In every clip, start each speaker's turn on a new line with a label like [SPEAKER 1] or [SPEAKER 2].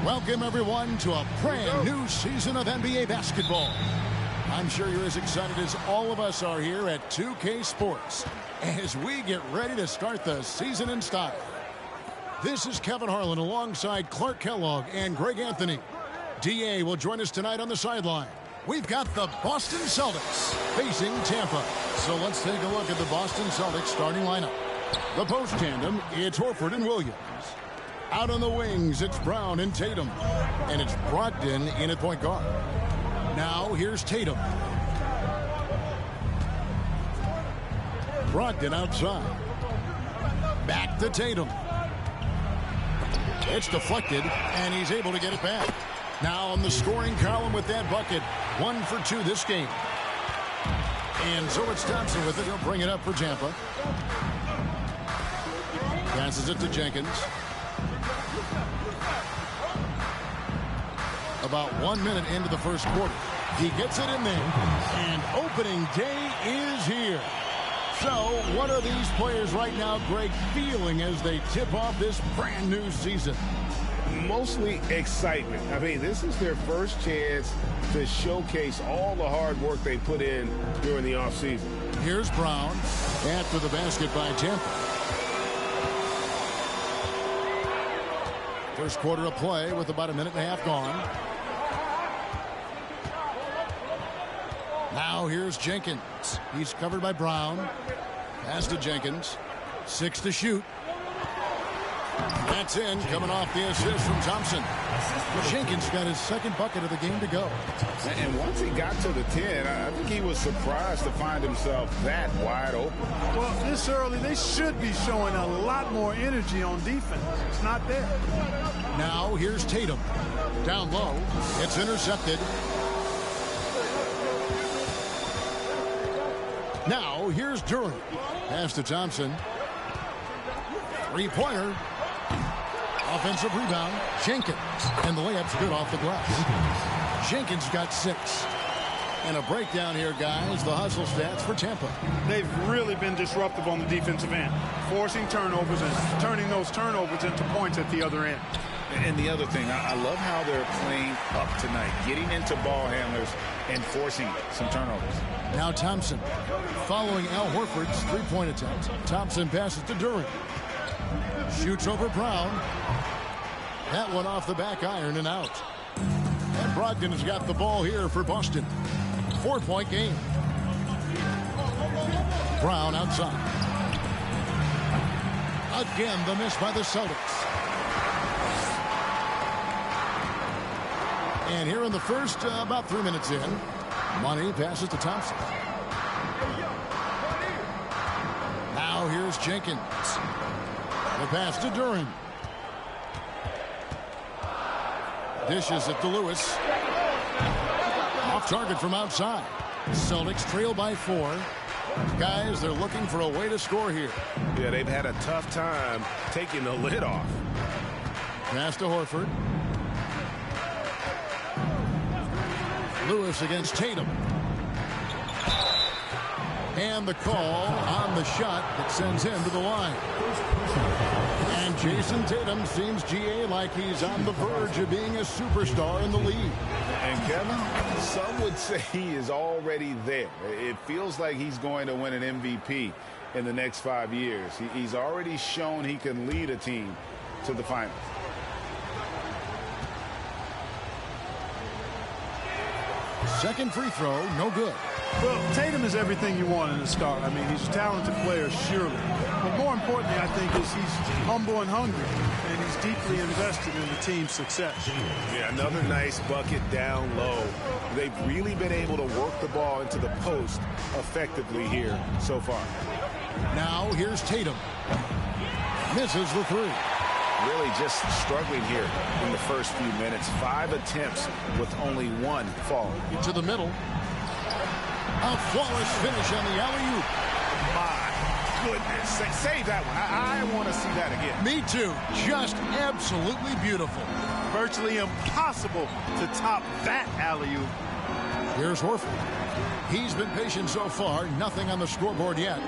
[SPEAKER 1] Welcome, everyone, to a brand new season of NBA basketball. I'm sure you're as excited as all of us are here at 2K Sports as we get ready to start the season in style. This is Kevin Harlan alongside Clark Kellogg and Greg Anthony. DA will join us tonight on the sideline. We've got the Boston Celtics facing Tampa. So let's take a look at the Boston Celtics starting lineup. The post tandem, it's Horford and Williams. Out on the wings, it's Brown and Tatum. And it's Brogdon in at point guard. Now here's Tatum. Brogdon outside. Back to Tatum. It's deflected, and he's able to get it back. Now on the scoring column with that bucket. 1 for 2 this game. And so it's Thompson with it. He'll bring it up for Tampa. Passes it to Jenkins. About 1 minute into the first quarter. He gets it in there. And opening day is here. So what are these players right now, Greg, feeling as they tip off this brand new season?
[SPEAKER 2] Mostly excitement. I mean, this is their first chance to showcase all the hard work they put in during the offseason.
[SPEAKER 1] Here's Brown after the basket by Tampa. First quarter of play with about a minute and a half gone. Now here's Jenkins. He's covered by Brown. Pass to Jenkins. 6 to shoot. That's in, coming off the assist from Thompson. Jenkins got his second bucket of the game to go.
[SPEAKER 2] And once he got to the 10, I think he was surprised to find himself that wide open.
[SPEAKER 3] Well, this early, they should be showing a lot more energy on defense. It's not there.
[SPEAKER 1] Now here's Tatum. Down low. It's intercepted. Now here's Durant. Pass to Thompson. Three-pointer. Offensive rebound. Jenkins. And the layup's good off the glass. Jenkins got 6. And a breakdown here, guys. The hustle stats for Tampa.
[SPEAKER 3] They've really been disruptive on the defensive end. Forcing turnovers and turning those turnovers into points at the other end.
[SPEAKER 2] And the other thing, I love how they're playing up tonight. Getting into ball handlers and forcing some turnovers.
[SPEAKER 1] Now Thompson. Following Al Horford's three-point attempt. Thompson passes to Durant. Shoots over Brown. That one off the back iron and out. And Brogdon has got the ball here for Boston. 4-point game. Brown outside. Again, the miss by the Celtics. And here in the first, about 3 minutes in, Money passes to Thompson. Now here's Jenkins. The pass to Durant. Dishes it to Lewis. Off target from outside. Celtics trail by 4. Guys, they're looking for a way to score here.
[SPEAKER 2] Yeah, they've had a tough time taking the lid off.
[SPEAKER 1] Pass to Horford. Lewis against Tatum. And the call on the shot that sends him to the line. And Jason Tatum seems, GA, like he's on the verge of being a superstar in the league.
[SPEAKER 2] And Kevin, some would say he is already there. It feels like he's going to win an MVP in the next 5 years. He's already shown he can lead a team to the finals.
[SPEAKER 1] Second free throw, no good.
[SPEAKER 3] Well, Tatum is everything you want in a star. I mean, he's a talented player, surely. But more importantly, I think, is he's humble and hungry, and he's deeply invested in the team's success.
[SPEAKER 2] Yeah, another nice bucket down low. They've really been able to work the ball into the post effectively here so far.
[SPEAKER 1] Now here's Tatum. Misses the 3.
[SPEAKER 2] Really just struggling here in the first few minutes. 5 attempts with only 1 fall.
[SPEAKER 1] To the middle. A flawless finish on the alley-oop.
[SPEAKER 2] My goodness. Save that one. I want to see that again.
[SPEAKER 1] Me too. Just absolutely beautiful.
[SPEAKER 3] Virtually impossible to top that alley-oop.
[SPEAKER 1] Here's Horford. He's been patient so far. Nothing on the scoreboard yet.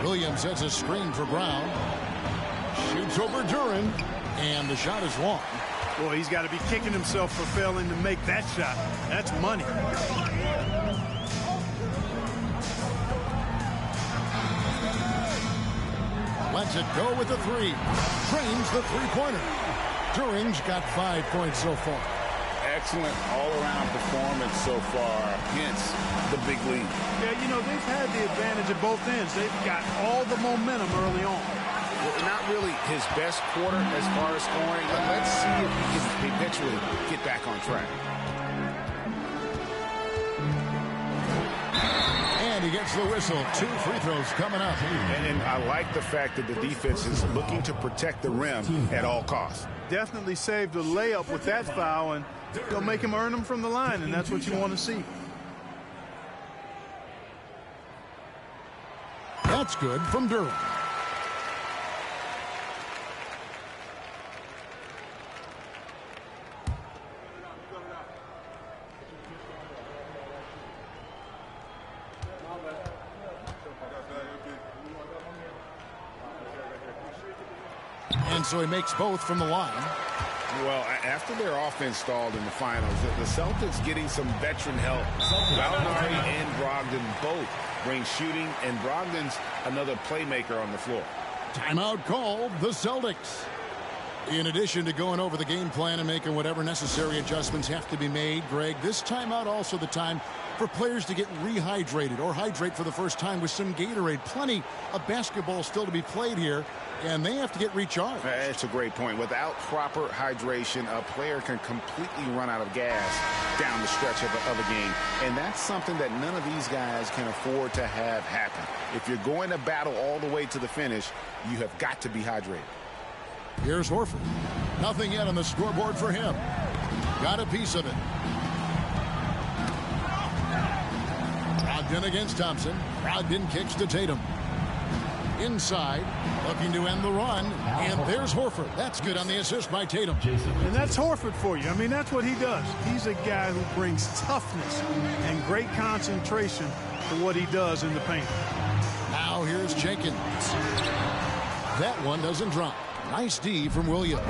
[SPEAKER 1] Williams sets a screen for Brown. Shoots over Durant. And the shot is long.
[SPEAKER 3] Boy, he's got to be kicking himself for failing to make that shot. That's money.
[SPEAKER 1] Lets it go with the three. Drains the three-pointer. During's got 5 points so far.
[SPEAKER 2] Excellent all-around performance so far, hence the big lead.
[SPEAKER 3] Yeah, you know, they've had the advantage at both ends. They've got all the momentum early on.
[SPEAKER 2] Well, not really his best quarter as far as scoring, but let's see if he can eventually get back on track.
[SPEAKER 1] And he gets the whistle. 2 free throws coming up.
[SPEAKER 2] And I like the fact that the defense is looking to protect the rim at all costs.
[SPEAKER 3] Definitely saved a layup with that foul, and they'll make him earn them from the line, and that's what you want to see.
[SPEAKER 1] That's good from During. And so he makes both from the line.
[SPEAKER 2] Well, after their offense stalled in the finals, the Celtics getting some veteran help. Gallinari and Brogdon both bring shooting, and Brogdon's another playmaker on the floor.
[SPEAKER 1] Timeout called, the Celtics. In addition to going over the game plan and making whatever necessary adjustments have to be made, Greg, this timeout also the time for players to get rehydrated or hydrate for the first time with some Gatorade. Plenty of basketball still to be played here, and they have to get recharged.
[SPEAKER 2] That's a great point. Without proper hydration, a player can completely run out of gas down the stretch of a game, and that's something that none of these guys can afford to have happen. If you're going to battle all the way to the finish, you have got to be hydrated.
[SPEAKER 1] Here's Horford. Nothing yet on the scoreboard for him. Got a piece of it. Brogdon against Thompson. Brogdon kicks to Tatum. Inside, looking to end the run. And there's Horford. That's good on the assist by Tatum.
[SPEAKER 3] And that's Horford for you. I mean, that's what he does. He's a guy who brings toughness and great concentration to what he does in the paint.
[SPEAKER 1] Now here's Jenkins. That one doesn't drop. Nice D from Williams.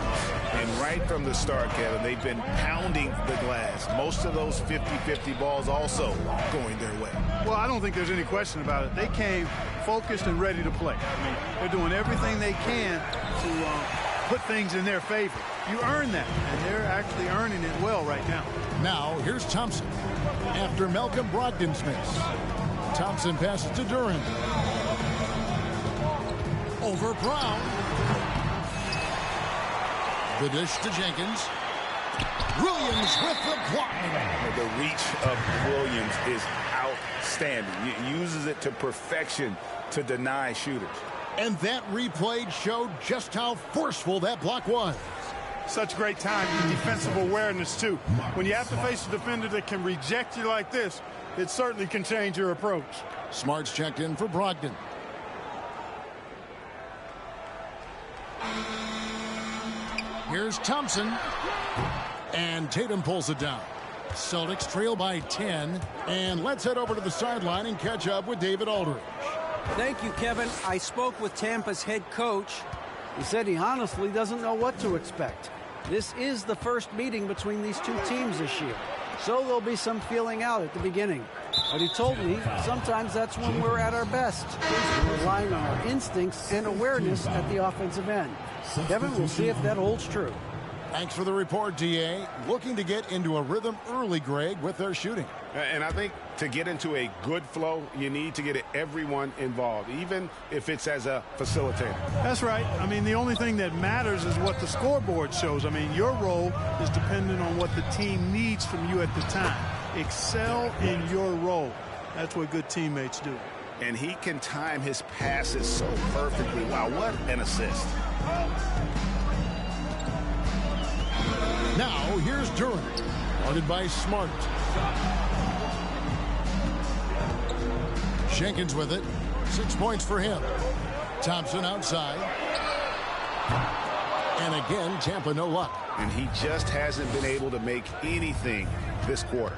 [SPEAKER 2] And right from the start, Kevin, they've been pounding the glass. Most of those 50-50 balls also going their way.
[SPEAKER 3] Well, I don't think there's any question about it. They came focused and ready to play. I mean, they're doing everything they can to put things in their favor. You earn that, and they're actually earning it well right now.
[SPEAKER 1] Now, here's Thompson. After Malcolm Brogdon's miss. Thompson passes to Duren. Over Brown. The dish to Jenkins. Williams with the block.
[SPEAKER 2] The reach of Williams is outstanding. He uses it to perfection to deny shooters.
[SPEAKER 1] And that replay showed just how forceful that block was.
[SPEAKER 3] Such great time and defensive awareness, too. When you have to face a defender that can reject you like this, it certainly can change your approach.
[SPEAKER 1] Smart's checked in for Brogdon. Here's Thompson. And Tatum pulls it down. Celtics trail by 10. And let's head over to the sideline and catch up with David Aldridge.
[SPEAKER 4] Thank you, Kevin. I spoke with Tampa's head coach. He said he honestly doesn't know what to expect. This is the first meeting between these two teams this year, so there'll be some feeling out at the beginning. But he told me sometimes that's when we're at our best, relying on our instincts and awareness at the offensive end. Kevin, we'll see if that holds true.
[SPEAKER 1] Thanks for the report, D.A. Looking to get into a rhythm early, Greg, with their shooting.
[SPEAKER 2] And I think to get into a good flow, you need to get everyone involved, even if it's as a facilitator.
[SPEAKER 3] That's right. I mean, the only thing that matters is what the scoreboard shows. I mean, your role is dependent on what the team needs from you at the time. Excel in your role. That's what good teammates do.
[SPEAKER 2] And he can time his passes so perfectly. Wow, what an assist.
[SPEAKER 1] Now, here's Duren, guarded by Smart. Jenkins with it. 6 points for him. Thompson outside. And again, Tampa no luck.
[SPEAKER 2] And he just hasn't been able to make anything this quarter.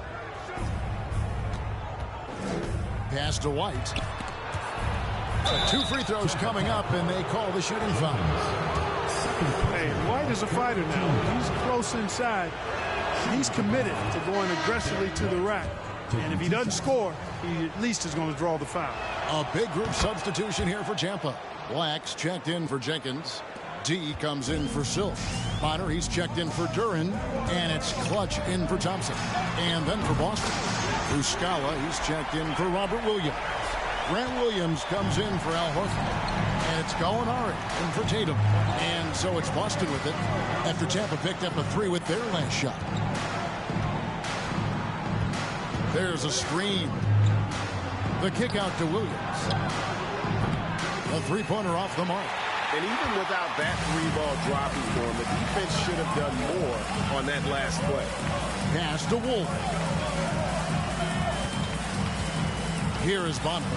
[SPEAKER 1] Pass to White. So 2 free throws coming up, and they call the shooting foul.
[SPEAKER 3] Hey, White is a fighter now. He's close inside. He's committed to going aggressively to the rack. And if he doesn't score, he at least is going to draw the foul.
[SPEAKER 1] A big group substitution here for Tampa. Black's checked in for Jenkins. D comes in for Silk. Bonner, he's checked in for Duran. And it's Clutch in for Thompson. And then for Boston, Muscala, he's checked in for Robert Williams. Grant Williams comes in for Al Horford. And it's Gallinari in for Tatum. And so it's Boston with it after Tampa picked up a 3 with their last shot. There's a screen. The kick out to Williams. A three-pointer off the mark.
[SPEAKER 5] And even without that three-ball dropping for him, the defense should have done more on that last play.
[SPEAKER 1] Pass to Wolf. Here is Bonner.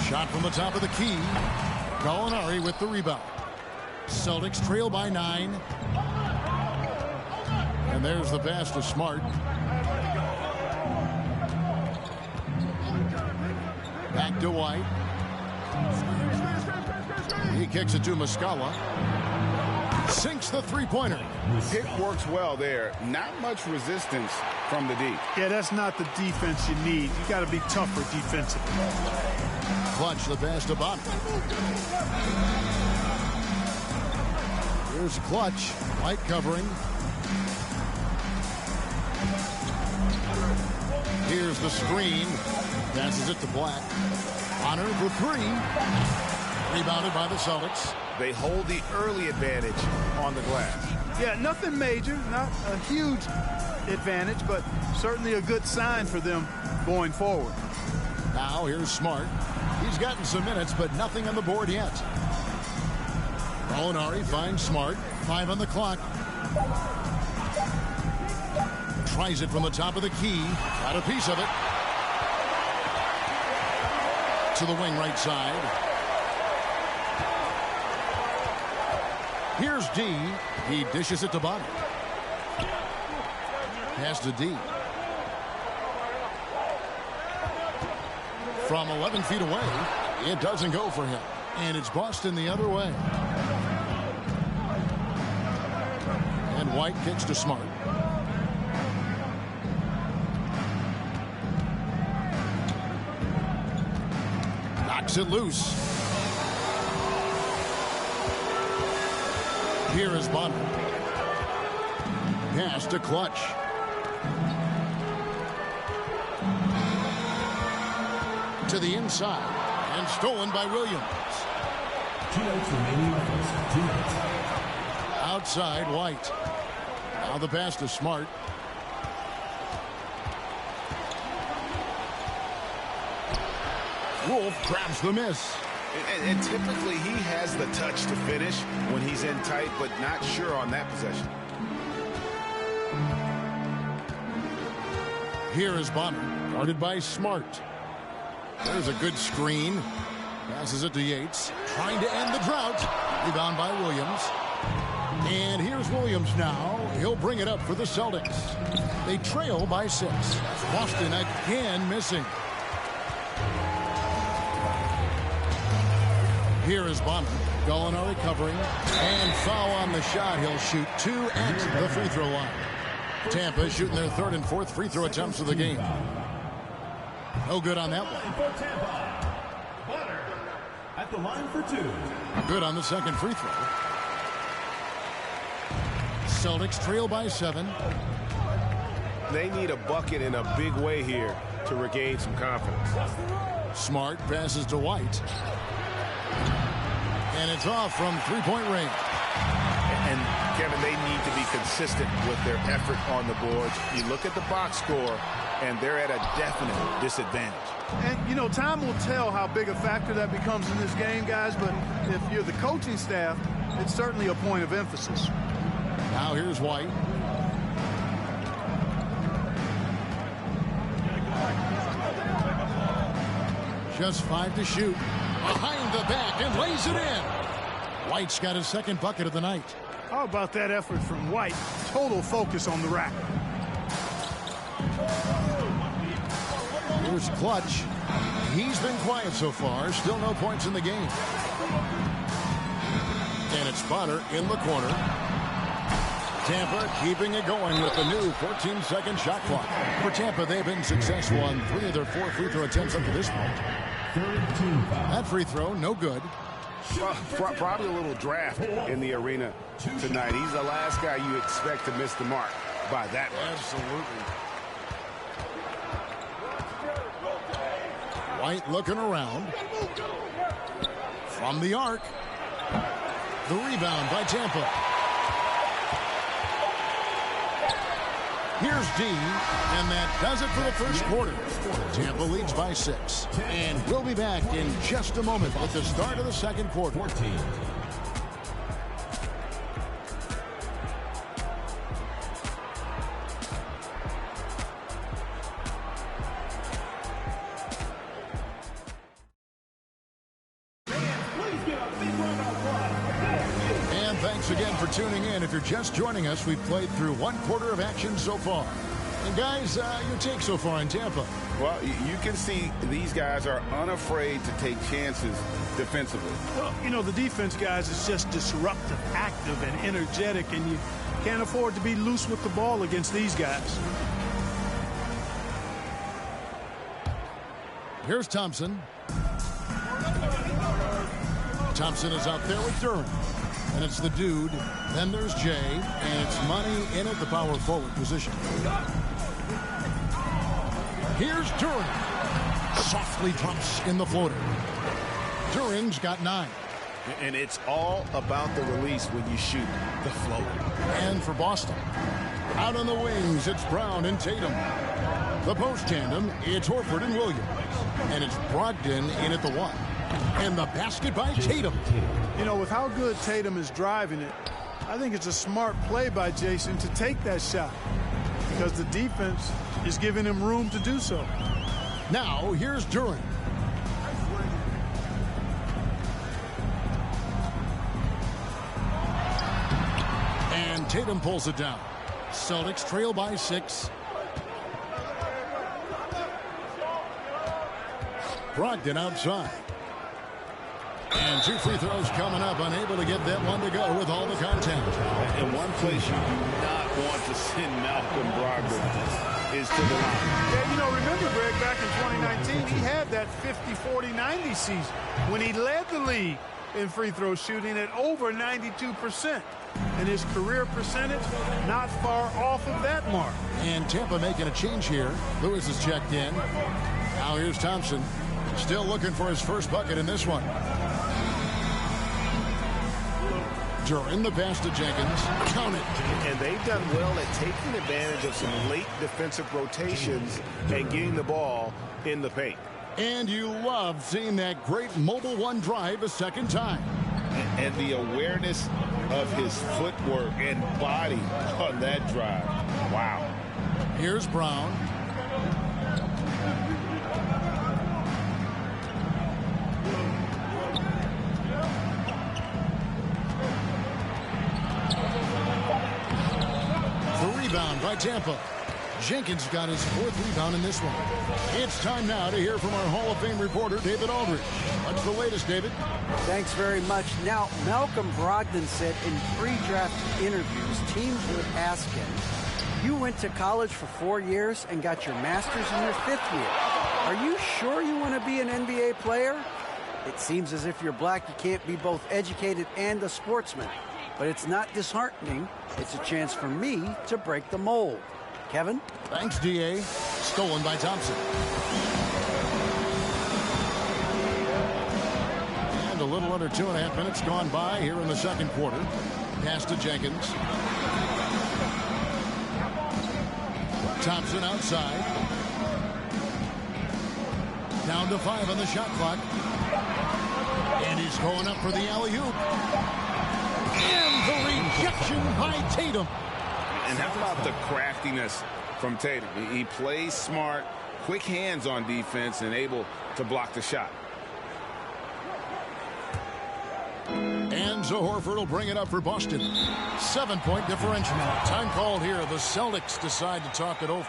[SPEAKER 1] Shot from the top of the key. Gallinari with the rebound. Celtics trail by 9. And there's the pass to Smart. Back to White. He kicks it to Muscala. Sinks the three-pointer.
[SPEAKER 2] Pick works well there. Not much resistance from the D.
[SPEAKER 3] Yeah, that's not the defense you need. You got to be tougher defensively.
[SPEAKER 1] Clutch the pass to Bonner. Here's Clutch. White covering. Here's the screen. Passes it to Black. Bonner for 3. Rebounded by the Celtics.
[SPEAKER 5] They hold the early advantage on the glass.
[SPEAKER 3] Yeah, nothing major, not a huge advantage, but certainly a good sign for them going forward.
[SPEAKER 1] Now here's Smart. He's gotten some minutes, but nothing on the board yet. Gallinari finds Smart. 5 on the clock. Tries it from the top of the key. Got a piece of it. To the wing right side. Here's D. He dishes it to Bonner. Pass to D. From 11 feet away, it doesn't go for him. And it's Boston the other way. And White kicks to Smart. Knocks it loose. Here is Bonner. Pass to Clutch. To the inside. And stolen by Williams.
[SPEAKER 6] 2 minutes remaining offense. 2 minutes.
[SPEAKER 1] Outside White. Now the pass to Smart. Wolf grabs the miss.
[SPEAKER 5] And typically he has the touch to finish when he's in tight, but not sure on that possession.
[SPEAKER 1] Here is Bonner, guarded by Smart. There's a good screen. Passes it to Yates. Trying to end the drought. Rebound by Williams. And here's Williams now. He'll bring it up for the Celtics. They trail by 6. Boston again missing. Here is Bonner. Gallinari covering. And foul on the shot. He'll shoot 2 at the free throw line. Tampa shooting their 3rd and 4th free throw attempts of the game. No good on that one.
[SPEAKER 6] For Tampa, Bonner at the line for 2.
[SPEAKER 1] Good on the 2nd free throw. Celtics trail by 7.
[SPEAKER 5] They need a bucket in a big way here to regain some confidence.
[SPEAKER 1] Smart passes to White. And it's off from three-point range.
[SPEAKER 5] And, Kevin, they need to be consistent with their effort on the boards. You look at the box score, and they're at a definite disadvantage.
[SPEAKER 3] And, you know, time will tell how big a factor that becomes in this game, guys, but if you're the coaching staff, it's certainly a point of emphasis.
[SPEAKER 1] Now here's White. Just 5 to shoot. Behind the back and lays it in. White's got his 2nd bucket of the night.
[SPEAKER 3] How about that effort from White? Total focus on the rack.
[SPEAKER 1] Here's Clutch. He's been quiet so far. Still no points in the game. And it's Bonner in the corner. Tampa keeping it going with the new 14-second shot clock. For Tampa, they've been successful on 3 of their 4 free throw attempts up to this point. That free throw, no good.
[SPEAKER 2] Well, probably a little draft in the arena tonight. He's the last guy you expect to miss the mark by that much.
[SPEAKER 1] Absolutely. White looking around. From the arc. The rebound by Tampa. Here's D, and that does it for the first quarter. Tampa leads by 6. And we'll be back in just a moment with the start of the second quarter. Again for tuning in. If you're just joining us, we've played through 1 quarter of action so far. And guys, your take so far in Tampa?
[SPEAKER 2] Well, you can see these guys are unafraid to take chances defensively.
[SPEAKER 3] Well, you know, the defense, guys, is just disruptive, active, and energetic, and you can't afford to be loose with the ball against these guys.
[SPEAKER 1] Here's Thompson. Thompson is out there with Durham. And it's the dude. Then there's Jay. And it's Money in at the power forward position. Here's During. Softly drops in the floater. During's got 9.
[SPEAKER 2] And it's all about the release when you shoot the floater.
[SPEAKER 1] And for Boston, out on the wings, it's Brown and Tatum. The post tandem, it's Horford and Williams. And it's Brogdon in at the 1. And the basket by Tatum.
[SPEAKER 3] You know, with how good Tatum is driving it, I think it's a smart play by Jason to take that shot because the defense is giving him room to do so.
[SPEAKER 1] Now, here's During. And Tatum pulls it down. Celtics trail by 6. Brogdon outside. And 2 free throws coming up, unable to get that one to go with all the contact.
[SPEAKER 2] In one place you do not want to send Malcolm Brogdon is to the line.
[SPEAKER 3] Yeah, you know, remember, Greg, back in 2019, he had that 50-40-90 season when he led the league in free throw shooting at over 92%. And his career percentage not far off of that mark.
[SPEAKER 1] And Tampa making a change here. Lewis is checked in. Now here's Thompson. Still looking for his first bucket in this one. During the pass to Jenkins. Count it.
[SPEAKER 2] And they've done well at taking advantage of some late defensive rotations and getting the ball in the paint.
[SPEAKER 1] And you love seeing that great mobile 1 drive a second time.
[SPEAKER 2] And the awareness of his footwork and body on that drive. Wow.
[SPEAKER 1] Here's Brown. Rebound by Tampa. Jenkins got his 4th rebound in this one. It's time now to hear from our Hall of Fame reporter, David Aldridge. What's the latest, David?
[SPEAKER 4] Thanks very much. Now, Malcolm Brogdon said in pre-draft interviews, teams would ask him, you went to college for 4 years and got your master's in your 5th year. Are you sure you want to be an NBA player? It seems as if you're black, you can't be both educated and a sportsman. But it's not disheartening. It's a chance for me to break the mold. Kevin?
[SPEAKER 1] Thanks, D.A. Stolen by Thompson. And a little under 2.5 minutes gone by here in the second quarter. Pass to Jenkins. Thompson outside. Down to 5 on the shot clock. And he's going up for the alley-oop. And the rejection by Tatum.
[SPEAKER 2] And how about the craftiness from Tatum? He plays smart, quick hands on defense, and able to block the shot.
[SPEAKER 1] And so Horford will bring it up for Boston. 7-point differential. Time called here. The Celtics decide to talk it over.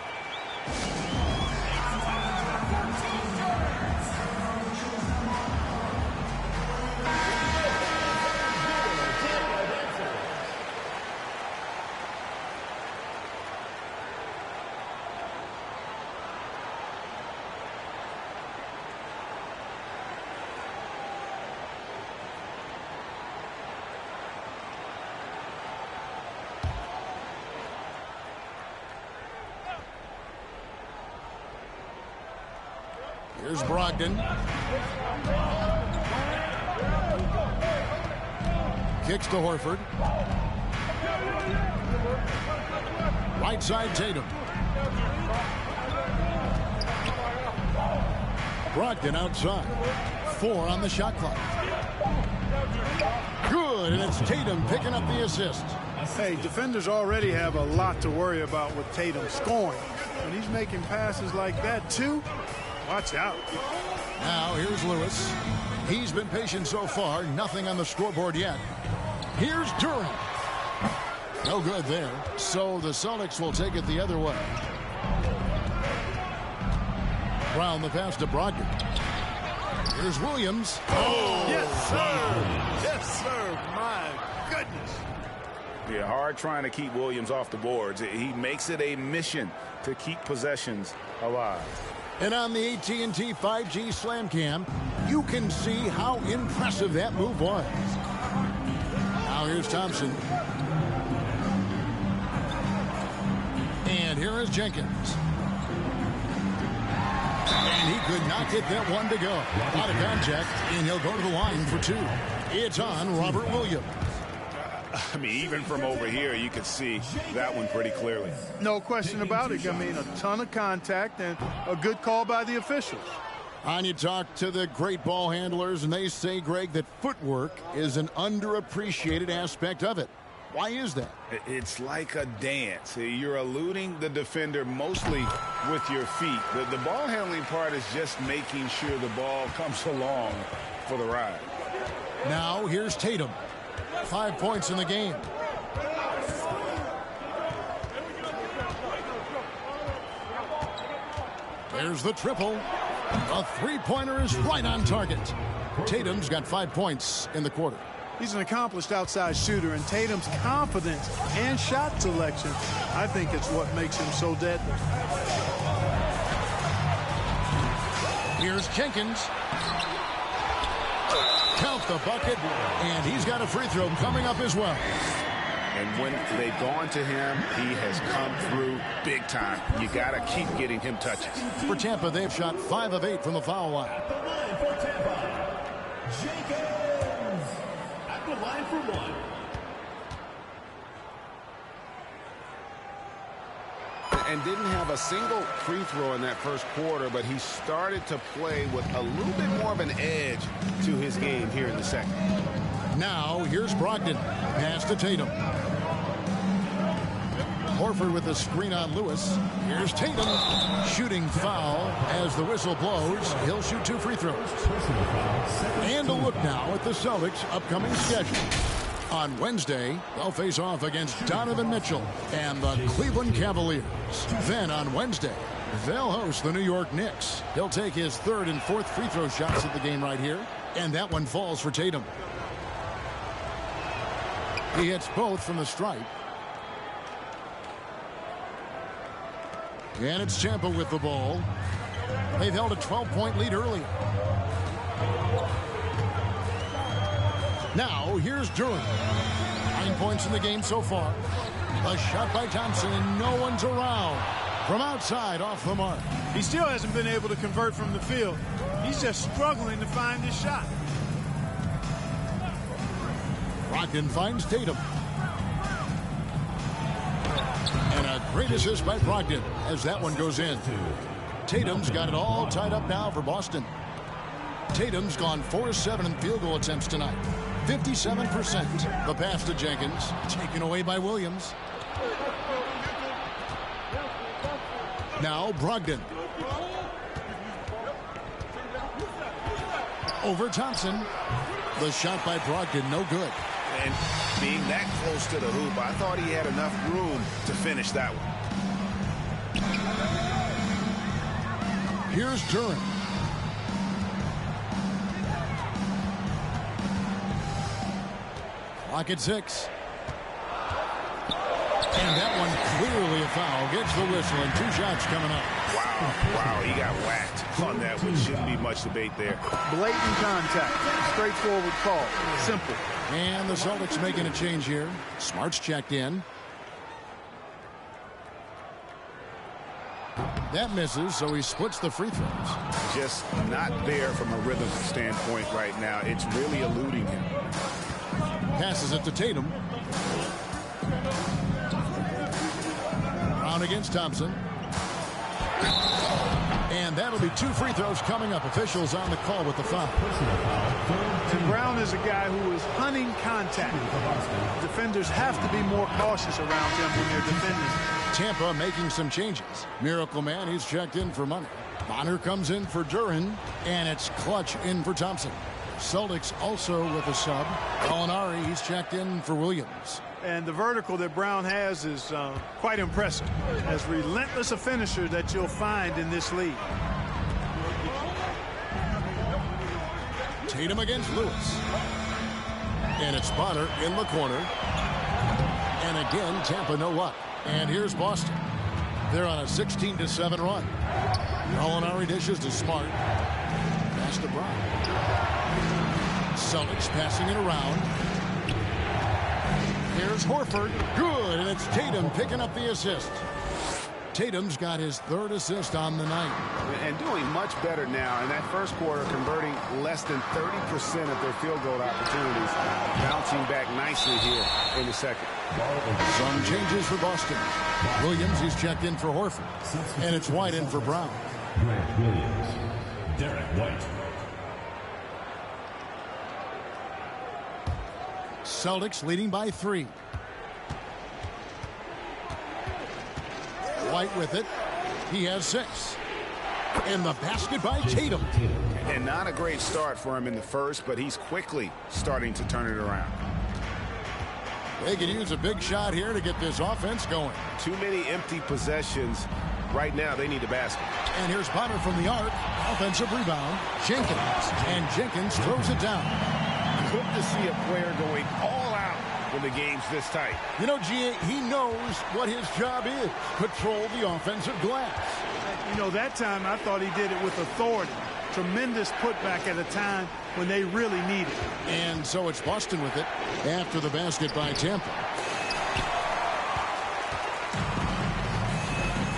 [SPEAKER 1] Here's Brogdon. Kicks to Horford. Right side Tatum. Brogdon outside. 4 on the shot clock. Good, and it's Tatum picking up the assist.
[SPEAKER 3] Hey, defenders already have a lot to worry about with Tatum scoring. When he's making passes like that, too, watch out.
[SPEAKER 1] Now, here's Lewis. He's been patient so far. Nothing on the scoreboard yet. Here's Durant. No good there. So the Celtics will take it the other way. Brown the pass to Brogdon. Here's Williams.
[SPEAKER 3] Oh, yes, sir. Yes, sir. My goodness.
[SPEAKER 2] Yeah, hard trying to keep Williams off the boards. He makes it a mission to keep possessions alive.
[SPEAKER 1] And on the AT&T 5G Slam Cam, you can see how impressive that move was. Now here's Thompson. And here is Jenkins. And he could not get that one to go. Out of contact, and he'll go to the line for 2. It's on Robert Williams.
[SPEAKER 2] I mean, even from over here, you could see that one pretty clearly.
[SPEAKER 3] No question about it. I mean, a ton of contact and a good call by the officials.
[SPEAKER 1] And you talk to the great ball handlers, and they say, Greg, that footwork is an underappreciated aspect of it. Why is that?
[SPEAKER 2] It's like a dance. You're eluding the defender mostly with your feet. The ball handling part is just making sure the ball comes along for the ride.
[SPEAKER 1] Now here's Tatum. 5 points in the game. There's the triple. A three-pointer is right on target. Tatum's got 5 points in the quarter.
[SPEAKER 3] He's an accomplished outside shooter, and Tatum's confidence and shot selection, I think it's what makes him so deadly.
[SPEAKER 1] Here's Jenkins. Count the bucket, and he's got a free throw coming up as well.
[SPEAKER 2] And when they've gone to him, he has come through big time. You got to keep getting him touches.
[SPEAKER 1] For Tampa, they've shot 5 of 8 from the foul line.
[SPEAKER 6] At the line for Tampa, Jenkins. At the line for 1.
[SPEAKER 2] And didn't have a single free throw in that first quarter, but he started to play with a little bit more of an edge to his game here in the second.
[SPEAKER 1] Now, here's Brogdon. Pass to Tatum. Horford with the screen on Lewis. Here's Tatum. Shooting foul as the whistle blows. He'll shoot 2 free throws. And a look now at the Celtics' upcoming schedule. On Wednesday, they'll face off against Donovan Mitchell and the Cleveland Cavaliers. Then on Wednesday, they'll host the New York Knicks. He'll take his 3rd and 4th free throw shots at the game right here. And that one falls for Tatum. He hits both from the stripe. And it's Tampa with the ball. They've held a 12-point lead earlier. Now, here's Durant. 9 points in the game so far. A shot by Thompson, and no one's around. From outside, off the mark.
[SPEAKER 3] He still hasn't been able to convert from the field. He's just struggling to find his shot.
[SPEAKER 1] Brogdon finds Tatum. And a great assist by Brogdon as that one goes in. Tatum's got it all tied up now for Boston. Tatum's gone 4-7 in field goal attempts tonight. 57%. The pass to Jenkins, taken away by Williams. Now Brogdon. Over Thompson. The shot by Brogdon, no good.
[SPEAKER 2] And being that close to the hoop, I thought he had enough room to finish that one.
[SPEAKER 1] Here's Durant. Clock at 6. And that one clearly a foul. Gets the whistle and 2 shots coming up.
[SPEAKER 2] Wow, he got whacked on that one. Shouldn't be much debate there.
[SPEAKER 3] Blatant contact. Straightforward call. Simple.
[SPEAKER 1] And the Celtics making a change here. Smart's checked in. That misses, so he splits the free throws.
[SPEAKER 2] Just not there from a rhythm standpoint right now. It's really eluding him.
[SPEAKER 1] Passes it to Tatum. Brown against Thompson. And that'll be 2 free throws coming up. Officials on the call with the foul.
[SPEAKER 3] And Brown is a guy who is hunting contact. Defenders have to be more cautious around him when they're defending.
[SPEAKER 1] Tampa making some changes. Miracle Man, he's checked in for Money. Bonner comes in for Duran, and it's Clutch in for Thompson. Celtics also with a sub. Gallinari, he's checked in for Williams.
[SPEAKER 3] And the vertical that Brown has is quite impressive. As relentless a finisher that you'll find in this league.
[SPEAKER 1] Tatum against Lewis. And it's Bonner in the corner. And again, Tampa no luck. And here's Boston. They're on a 16-7 run. Gallinari dishes to Smart. Pass to Brown. Celtics passing it around. Here's Horford. Good, and it's Tatum picking up the assist. Tatum's got his 3rd assist on the night.
[SPEAKER 2] And doing much better now in that first quarter, converting less than 30% of their field goal opportunities. Bouncing back nicely here in the second.
[SPEAKER 1] Some changes for Boston. Williams, he's checked in for Horford. And it's White in for Brown.
[SPEAKER 6] Grant Williams. Derek White.
[SPEAKER 1] Celtics leading by 3. White with it. He has 6. And the basket by Tatum.
[SPEAKER 2] And not a great start for him in the first, but he's quickly starting to turn it around.
[SPEAKER 1] They could use a big shot here to get this offense going.
[SPEAKER 2] Too many empty possessions. Right now, they need a basket.
[SPEAKER 1] And here's Bonner from the arc. Offensive rebound. Jenkins. And Jenkins throws it down.
[SPEAKER 2] Good to see a player going all out when the game's this tight.
[SPEAKER 1] You know, G.A., he knows what his job is. Control the offensive glass.
[SPEAKER 3] You know, that time I thought he did it with authority. Tremendous putback at a time when they really need it.
[SPEAKER 1] And so it's Boston with it after the basket by Tampa.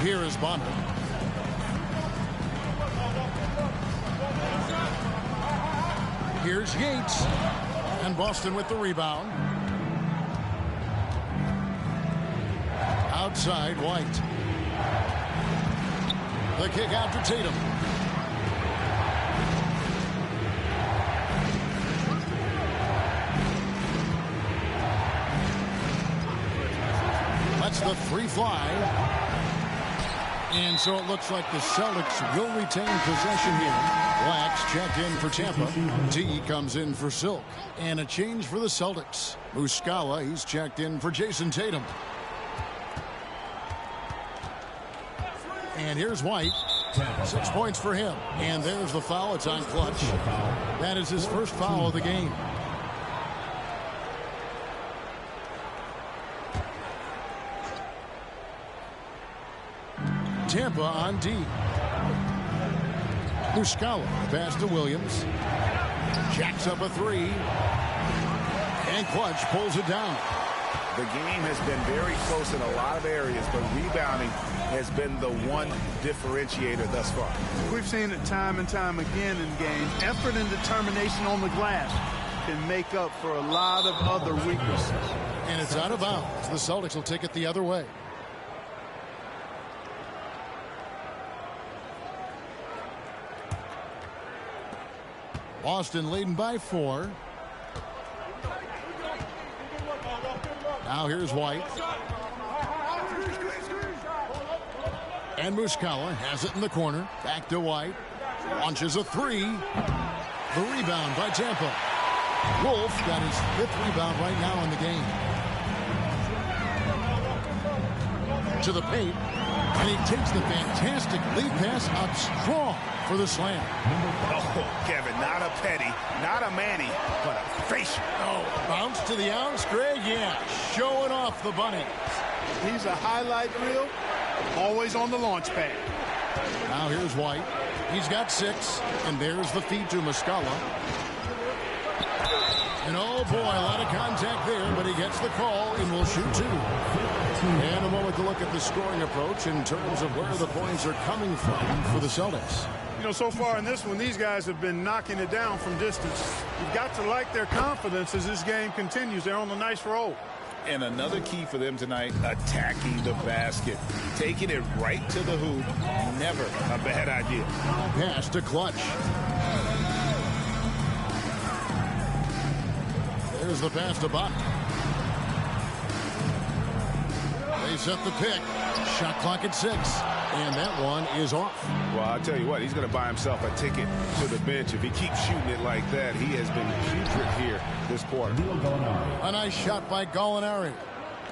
[SPEAKER 1] Here is Bonner. Here's Yates. And Boston with the rebound. Outside, White. The kick out to Tatum. That's the free fly. And so it looks like the Celtics will retain possession here. Blacks checked in for Tampa. T comes in for Silk. And a change for the Celtics. Muscala, he's checked in for Jason Tatum. And here's White. 6 points for him. And there's the foul. It's on Clutch. That is his first foul of the game. Tampa on D. Muscala pass to Williams. Jacks up a 3. And Clutch pulls it down.
[SPEAKER 2] The game has been very close in a lot of areas, but rebounding has been the one differentiator thus far.
[SPEAKER 3] We've seen it time and time again in games. Effort and determination on the glass can make up for a lot of other weaknesses.
[SPEAKER 1] And it's out of bounds. The Celtics will take it the other way. Boston leading by 4. Now here's White. And Muscala has it in the corner. Back to White. Launches a 3. The rebound by Tampa. Wolf got his 5th rebound right now in the game. To the paint. And he takes the fantastic lead pass up strong for the slam.
[SPEAKER 2] Oh, Kevin, not a Petty, not a Manny, but a facial.
[SPEAKER 1] Oh, bounce to the ounce, Greg. Yeah, showing off the bunny.
[SPEAKER 3] He's a highlight reel, always on the launch pad.
[SPEAKER 1] Now here's White. He's got 6, and there's the feed to Muscala. And oh boy, a lot of contact there, but he gets the call and will shoot 2. And a moment to look at the scoring approach in terms of where the points are coming from for the Celtics.
[SPEAKER 3] You know, so far in this one, these guys have been knocking it down from distance. You've got to like their confidence as this game continues. They're on a nice roll.
[SPEAKER 5] And another key for them tonight, attacking the basket. Taking it right to the hoop, never a bad idea.
[SPEAKER 1] Pass to Clutch. There's the pass to Bach. They set the pick. Shot clock at 6. And that one is off.
[SPEAKER 2] Well, I'll tell you what, he's going to buy himself a ticket to the bench. If he keeps shooting it like that, he has been putrid here this quarter.
[SPEAKER 1] A nice shot by Gallinari.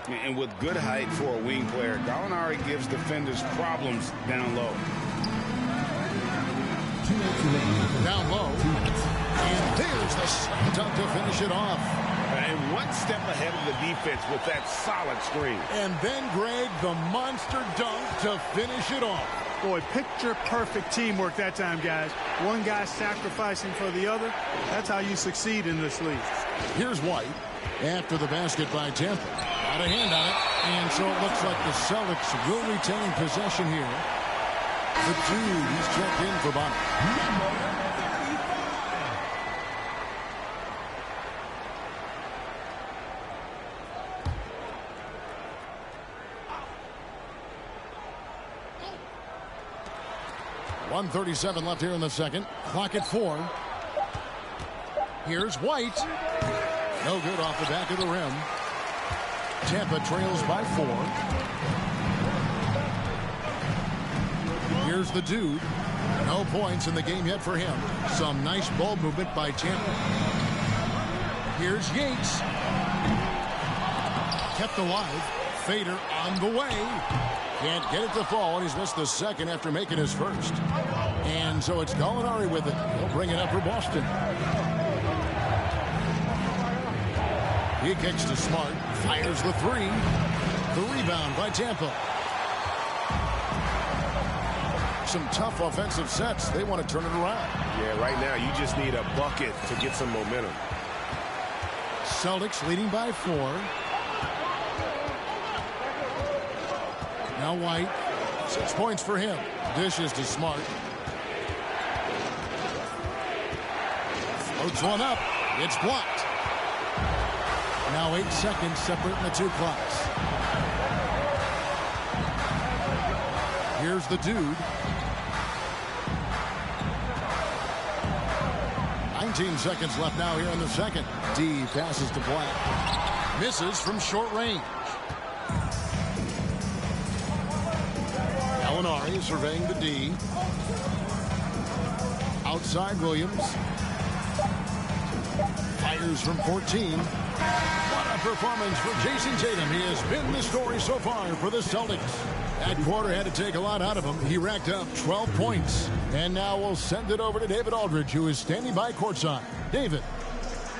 [SPEAKER 2] And with good height for a wing player, Gallinari gives defenders problems down low.
[SPEAKER 1] Down low. And there's the slam dunk to finish it off.
[SPEAKER 2] And one step ahead of the defense with that solid screen.
[SPEAKER 1] And then, Greg, the monster dunk to finish it off.
[SPEAKER 3] Boy, picture-perfect teamwork that time, guys. One guy sacrificing for the other. That's how you succeed in this league.
[SPEAKER 1] Here's White after the basket by Tampa. Got a hand on it. And so it looks like the Celtics will retain possession here. The dude, he's checked in for Bonner. 1:37 left here in the second. Clock at 4. Here's White. No good off the back of the rim. Tampa trails by 4. Here's the dude. No points in the game yet for him. Some nice ball movement by Tampa. Here's Yates. Kept alive. Fader on the way. Can't get it to fall, and he's missed the second after making his first. And so it's Gallinari with it. He'll bring it up for Boston. He kicks to Smart. Fires the 3. The rebound by Tampa. Some tough offensive sets. They want to turn it around.
[SPEAKER 5] Yeah, right now you just need a bucket to get some momentum.
[SPEAKER 1] Celtics leading by 4. Now White. 6 points for him. Dishes to Smart. Floats one up. It's blocked. Now 8 seconds separating the two clocks. Here's the dude. 19 seconds left now here in the second. D passes to Black. Misses from short range. Gallinari surveying the D. Outside Williams. Fires from 14. What a performance for Jason Tatum. He has been the story so far for the Celtics. That quarter had to take a lot out of him. He racked up 12 points. And now we'll send it over to David Aldridge, who is standing by courtside. David.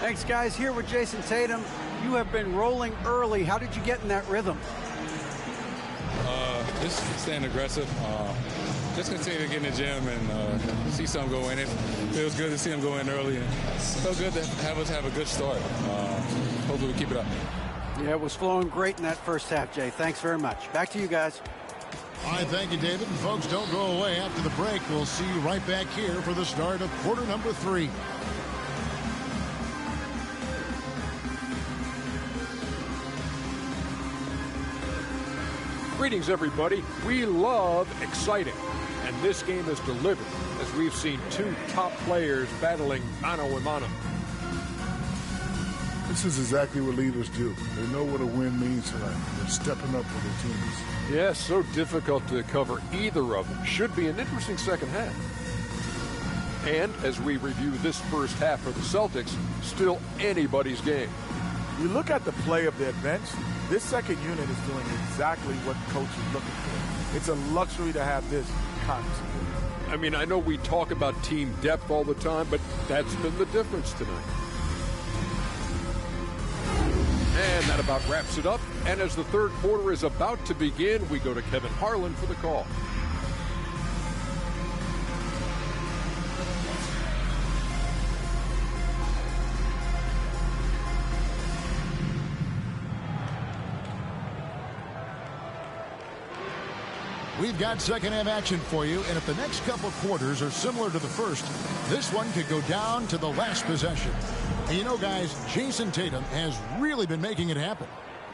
[SPEAKER 4] Thanks, guys. Here with Jason Tatum. You have been rolling early. How did you get in that rhythm?
[SPEAKER 7] Just staying aggressive. Just continue to get in the gym and see some go in. It feels good to see them go in early. And felt good to have us have a good start. Hopefully we keep it up.
[SPEAKER 4] Yeah, it was flowing great in that first half, Jay. Thanks very much. Back to you guys.
[SPEAKER 1] All right, thank you, David. And folks, don't go away. After the break, we'll see you right back here for the start of quarter number 3.
[SPEAKER 8] Greetings, everybody. We love exciting, and this game is delivered as we've seen 2 top players battling mano a mano.
[SPEAKER 9] This is exactly what leaders do. They know what a win means tonight. They're stepping up for their teams.
[SPEAKER 8] Yes, so difficult to cover either of them. Should be an interesting second half. And as we review this first half for the Celtics, still anybody's game.
[SPEAKER 10] You look at the play of their bench, this second unit is doing exactly what the coach is looking for. It's a luxury to have this continuity.
[SPEAKER 8] I mean, I know we talk about team depth all the time, but that's been the difference tonight. And that about wraps it up. And as the third quarter is about to begin, we go to Kevin Harlan for the call.
[SPEAKER 1] We've got second half action for you, and if the next couple quarters are similar to the first, this one could go down to the last possession. And you know, guys, Jason Tatum has really been making it happen.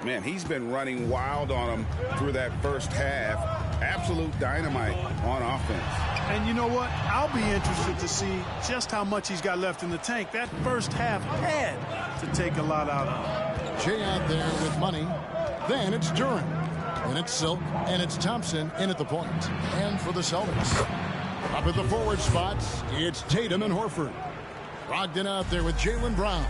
[SPEAKER 2] Man, he's been running wild on him through that first half. Absolute dynamite on offense.
[SPEAKER 3] And you know what? I'll be interested to see just how much he's got left in the tank. That first half had to take a lot out of him.
[SPEAKER 1] Jay out there with money. Then it's Duran. Then it's Silk. And it's Thompson in at the point. And for the Celtics, up at the forward spots, it's Tatum and Horford. Brogdon out there with Jaylen Brown.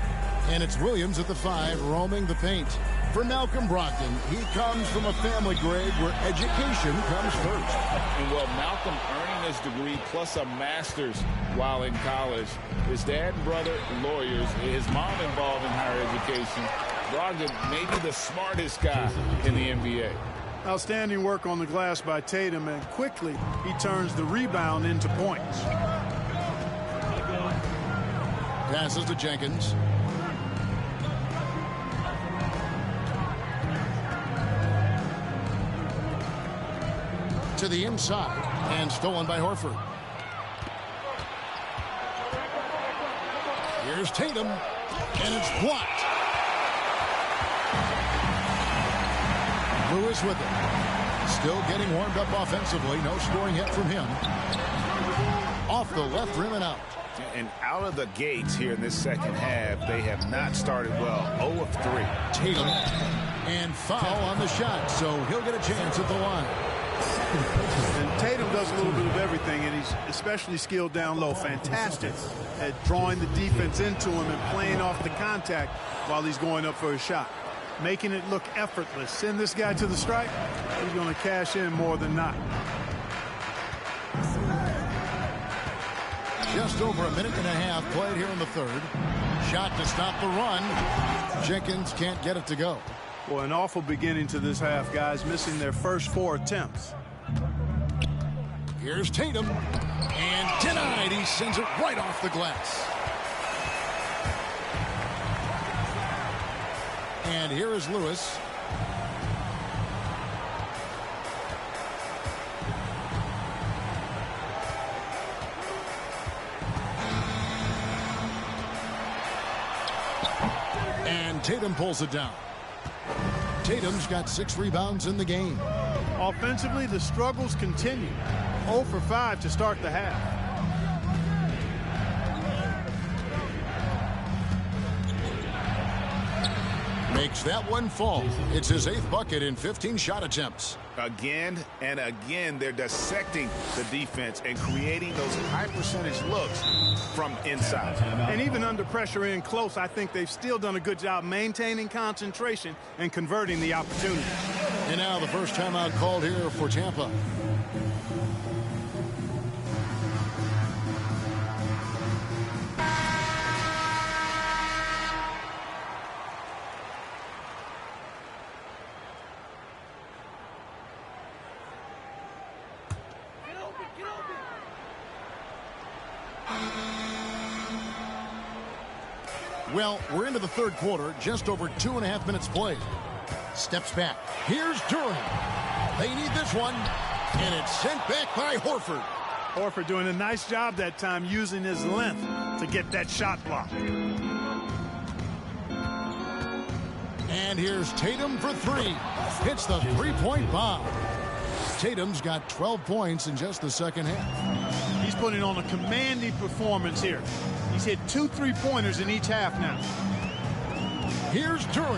[SPEAKER 1] And it's Williams at the 5 roaming the paint. For Malcolm Brogdon, he comes from a family, Greg, where education comes first.
[SPEAKER 2] And well, Malcolm earning his degree plus a master's while in college. His dad and brother, lawyers. His mom involved in higher education. Brogdon may be the smartest guy in the NBA.
[SPEAKER 3] Outstanding work on the glass by Tatum, and quickly he turns the rebound into points.
[SPEAKER 1] Passes to Jenkins. To the inside, and stolen by Horford. Here's Tatum, and it's blocked. Lewis with it. Still getting warmed up offensively. No scoring yet from him. Off the left rim and out.
[SPEAKER 2] And out of the gates here in this second half, they have not started well. 0 of 3.
[SPEAKER 1] Tatum, and foul on the shot, so he'll get a chance at the line.
[SPEAKER 3] And Tatum does a little bit of everything, and he's especially skilled down low. Fantastic at drawing the defense into him and playing off the contact while he's going up for a shot. Making it look effortless. Send this guy to the stripe, he's going to cash in more than not.
[SPEAKER 1] Just over a minute and a half played here in the third. Shot to stop the run. Jenkins can't get it to go.
[SPEAKER 3] Well, an awful beginning to this half, guys, missing their first 4 attempts.
[SPEAKER 1] Here's Tatum, and denied. He sends it right off the glass. And here is Lewis. And Tatum pulls it down. Tatum's got 6 rebounds in the game.
[SPEAKER 3] Offensively, the struggles continue. 0 for 5 to start the half.
[SPEAKER 1] Makes that one fall. It's his 8th bucket in 15 shot attempts.
[SPEAKER 2] Again and again, they're dissecting the defense and creating those high percentage looks from inside.
[SPEAKER 3] And even under pressure in close, I think they've still done a good job maintaining concentration and converting the opportunity.
[SPEAKER 1] And now the first timeout called here for Tampa. Well, we're into the third quarter, just over 2.5 minutes played. Steps back. Here's Duran. They need this one, and it's sent back by Horford.
[SPEAKER 3] Horford doing a nice job that time using his length to get that shot blocked.
[SPEAKER 1] And here's Tatum for 3. Hits the 3-point bomb. Tatum's got 12 points in just the second half.
[SPEAKER 3] He's putting on a commanding performance here. He's hit 2 3-pointers in each half now.
[SPEAKER 1] Here's Duran.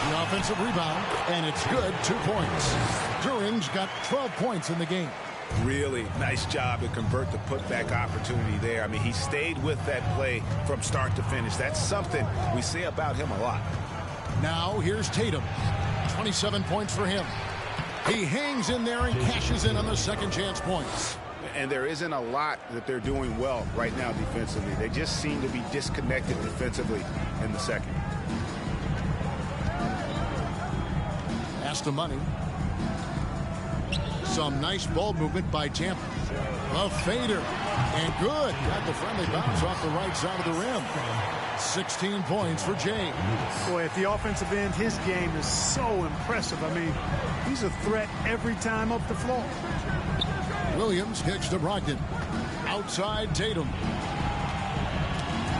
[SPEAKER 1] The offensive rebound, and it's good. 2 points. Duran's got 12 points in the game.
[SPEAKER 2] Really nice job to convert the putback opportunity there. I mean, he stayed with that play from start to finish. That's something we say about him a lot.
[SPEAKER 1] Now here's Tatum. 27 points for him. He hangs in there and cashes in on the second chance points.
[SPEAKER 2] And there isn't a lot that they're doing well right now defensively. They just seem to be disconnected defensively in the second.
[SPEAKER 1] Pass to Money. Some nice ball movement by Tampa. A fader. And good. Got the friendly bounce off the right side of the rim. 16 points for James.
[SPEAKER 3] Boy, at the offensive end, his game is so impressive. I mean, he's a threat every time up the floor.
[SPEAKER 1] Williams kicks to Brogdon. Outside Tatum.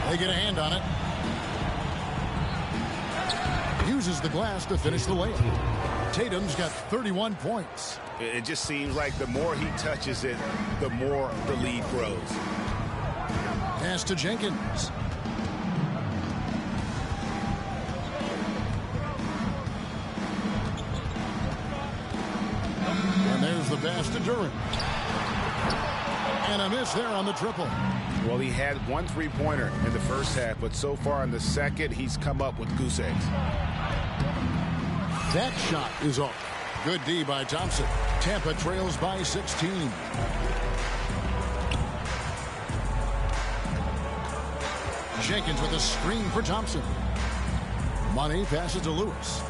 [SPEAKER 1] They get a hand on it. Uses the glass to finish the layup. Tatum's got 31 points.
[SPEAKER 5] It just seems like the more he touches it, the more the lead grows.
[SPEAKER 1] Pass to Jenkins. And there's the pass to Durant. And a miss there on the triple.
[SPEAKER 5] Well, he had one three-pointer in the first half, but so far in the second, he's come up with goose eggs.
[SPEAKER 1] That shot is off. Good D by Thompson. Tampa trails by 16. Jenkins with a screen for Thompson. Money passes to Lewis.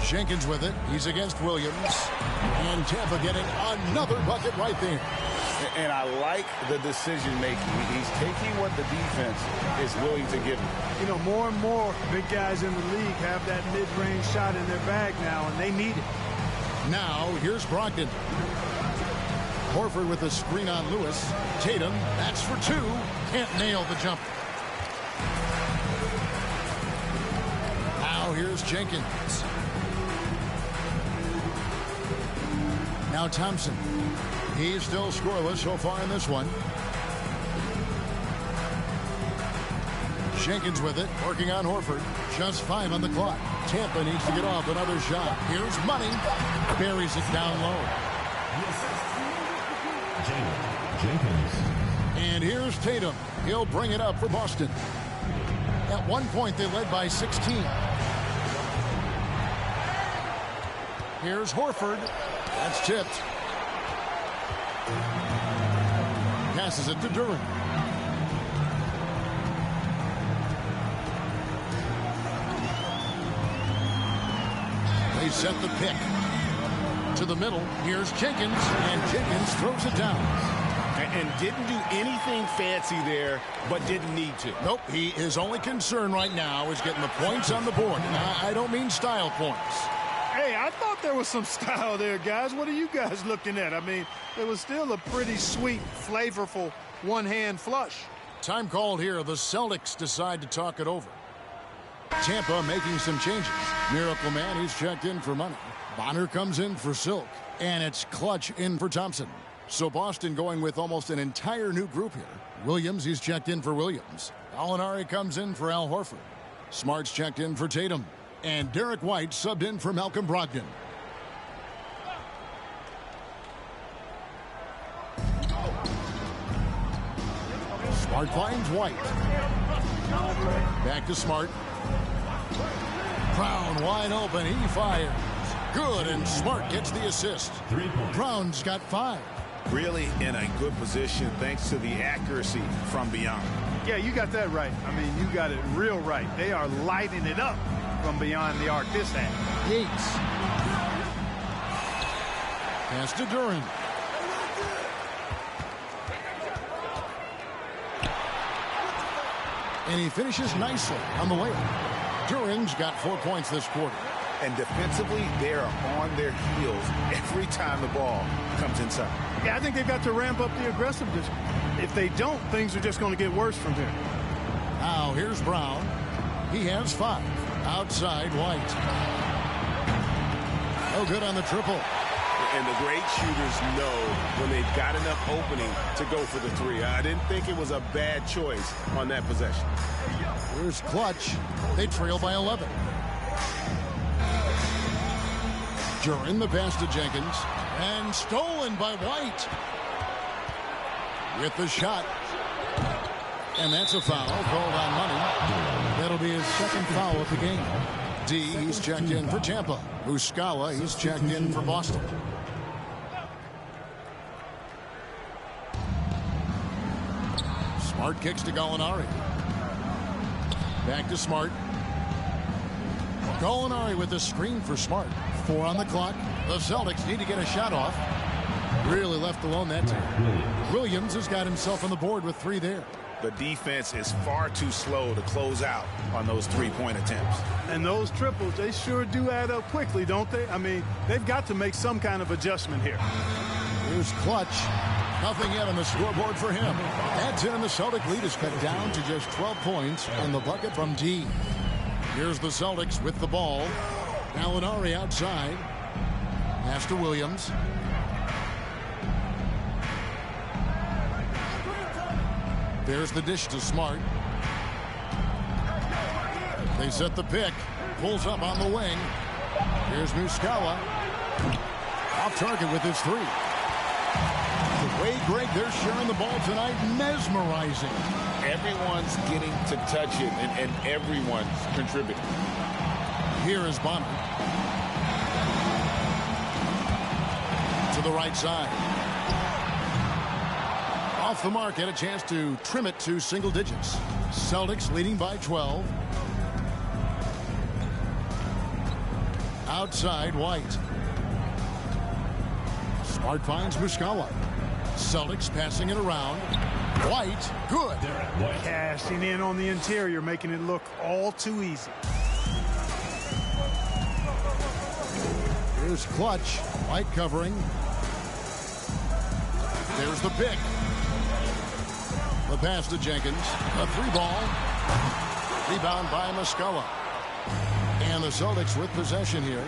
[SPEAKER 1] Jenkins with it. He's against Williams. And Tampa getting another bucket right there.
[SPEAKER 5] And I like the decision-making. He's taking what the defense is willing to give him.
[SPEAKER 3] You know, more and more big guys in the league have that mid-range shot in their bag now, and they need it.
[SPEAKER 1] Now, here's Brogdon. Horford with a screen on Lewis. Tatum, that's for two. Can't nail the jumper. Now, here's Jenkins. Now Thompson. He's still scoreless so far in this one. Jenkins with it, working on Horford. Just 5 on the clock. Tampa needs to get off another shot. Here's Money. Buries it down low.
[SPEAKER 6] Jenkins.
[SPEAKER 1] And here's Tatum. He'll bring it up for Boston. At one point, they led by 16. Here's Horford. That's tipped. Passes it to Durant. They set the pick. To the middle. Here's Jenkins. And Jenkins throws it down.
[SPEAKER 5] And didn't do anything fancy there, but didn't need to.
[SPEAKER 1] Nope. His only concern right now is getting the points on the board. I don't mean style points.
[SPEAKER 3] Hey, I thought there was some style there, guys. What are you guys looking at? I mean, it was still a pretty sweet, flavorful one-hand flush.
[SPEAKER 1] Time called here. The Celtics decide to talk it over. Tampa making some changes. Miracle Man, he's checked in for Money. Bonner comes in for Silk. And it's Clutch in for Thompson. So Boston going with almost an entire new group here. Williams, he's checked in for Williams. Gallinari comes in for Al Horford. Smart's checked in for Tatum. And Derek White subbed in for Malcolm Brogdon. Smart finds White. Back to Smart. Brown wide open. He fires. Good, and Smart gets the assist. Brown's got 5.
[SPEAKER 5] Really in a good position thanks to the accuracy from beyond.
[SPEAKER 3] Yeah, you got that right. I mean, you got it real right. They are lighting it up from beyond the arc this half.
[SPEAKER 1] Yates. Pass to Durant. And he finishes nicely on the layup. Durant's got 4 points this quarter.
[SPEAKER 5] And defensively, they are on their heels every time the ball comes inside.
[SPEAKER 3] Yeah, I think they've got to ramp up the aggressiveness. If they don't, things are just going to get worse from here.
[SPEAKER 1] Now, here's Brown. He has 5. Outside, White. No good on the triple.
[SPEAKER 5] And the great shooters know when they've got enough opening to go for the 3. I didn't think it was a bad choice on that possession.
[SPEAKER 1] Here's Clutch. They trail by 11. Duran the pass to Jenkins. And stolen by White. With the shot. And that's a foul called on Money. That'll be his second foul of the game. D, he's checked in for Tampa. Muscala, he's checked in for Boston. Smart kicks to Gallinari. Back to Smart. Gallinari with the screen for Smart. 4 on the clock. The Celtics need to get a shot off. Really left alone that time. Williams has got himself on the board with 3 there.
[SPEAKER 5] The defense is far too slow to close out on those 3-point attempts.
[SPEAKER 3] And those triples, they sure do add up quickly, don't they? I mean, they've got to make some kind of adjustment here.
[SPEAKER 1] Here's Clutch. Nothing yet on the scoreboard for him. At 10, the Celtic lead is cut down to just 12 points on the bucket from D. Here's the Celtics with the ball. Gallinari outside. Pass to Williams. There's the dish to Smart. They set the pick. Pulls up on the wing. Here's Muscala. Off target with his 3. The way, Greg, they're sharing the ball tonight, mesmerizing.
[SPEAKER 2] Everyone's getting to touch it, and everyone's contributing.
[SPEAKER 1] Here is Bonner. To the right side. Off the mark, had a chance to trim it to single digits. Celtics leading by 12. Outside, White. Smart finds Muscala. Celtics passing it around. White, good.
[SPEAKER 3] Cashing in on the interior, making it look all too easy.
[SPEAKER 1] Here's Clutch. White covering. There's the pick. The pass to Jenkins. A 3-ball. Rebound by Muscala. And the Celtics with possession here.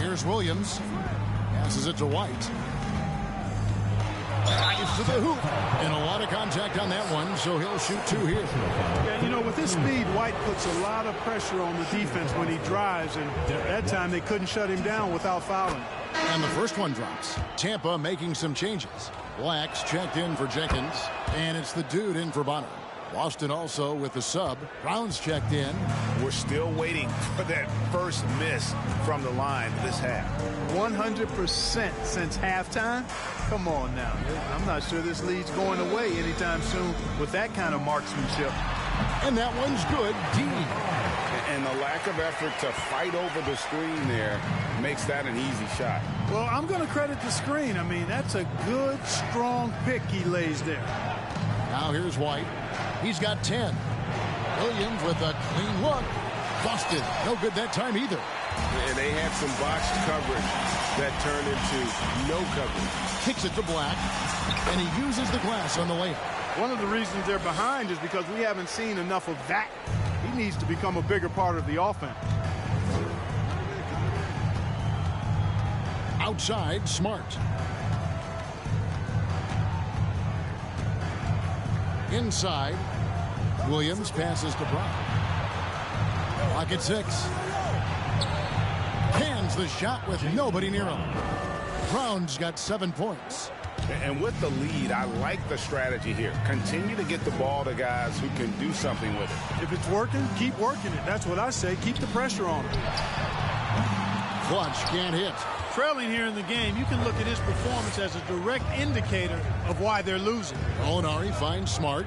[SPEAKER 1] Here's Williams. Passes it to White. Drives to the hoop. And a lot of contact on that one, so he'll shoot 2 here.
[SPEAKER 3] Yeah, you know, with his speed, White puts a lot of pressure on the defense when he drives, and that time they couldn't shut him down without fouling.
[SPEAKER 1] And the first one drops. Tampa making some changes. Black's checked in for Jenkins, and it's the dude in for Bonner. Boston also with the sub. Brown's checked in.
[SPEAKER 5] We're still waiting for that first miss from the line this half.
[SPEAKER 3] 100% since halftime? Come on now. I'm not sure this lead's going away anytime soon with that kind of marksmanship.
[SPEAKER 1] And that one's good. Dean.
[SPEAKER 2] And the lack of effort to fight over the screen there makes that an easy shot.
[SPEAKER 3] Well, I'm going to credit the screen. I mean, that's a good, strong pick he lays there.
[SPEAKER 1] Now here's White. He's got 10. Williams with a clean look. Busted. No good that time either.
[SPEAKER 2] And they had some boxed coverage that turned into no coverage.
[SPEAKER 1] Kicks it to Black. And he uses the glass on the layup.
[SPEAKER 3] One of the reasons they're behind is because we haven't seen enough of that. He needs to become a bigger part of the offense.
[SPEAKER 1] Outside, Smart. Inside, Williams passes to Brown. Clock at 6. Cans the shot with nobody near him. Brown's got 7 points.
[SPEAKER 2] And with the lead, I like the strategy here. Continue to get the ball to guys who can do something with it.
[SPEAKER 3] If it's working, keep working it. That's what I say. Keep the pressure on him.
[SPEAKER 1] Clutch can't hit.
[SPEAKER 3] Trailing here in the game, you can look at his performance as a direct indicator of why they're losing.
[SPEAKER 1] Gallinari finds Smart.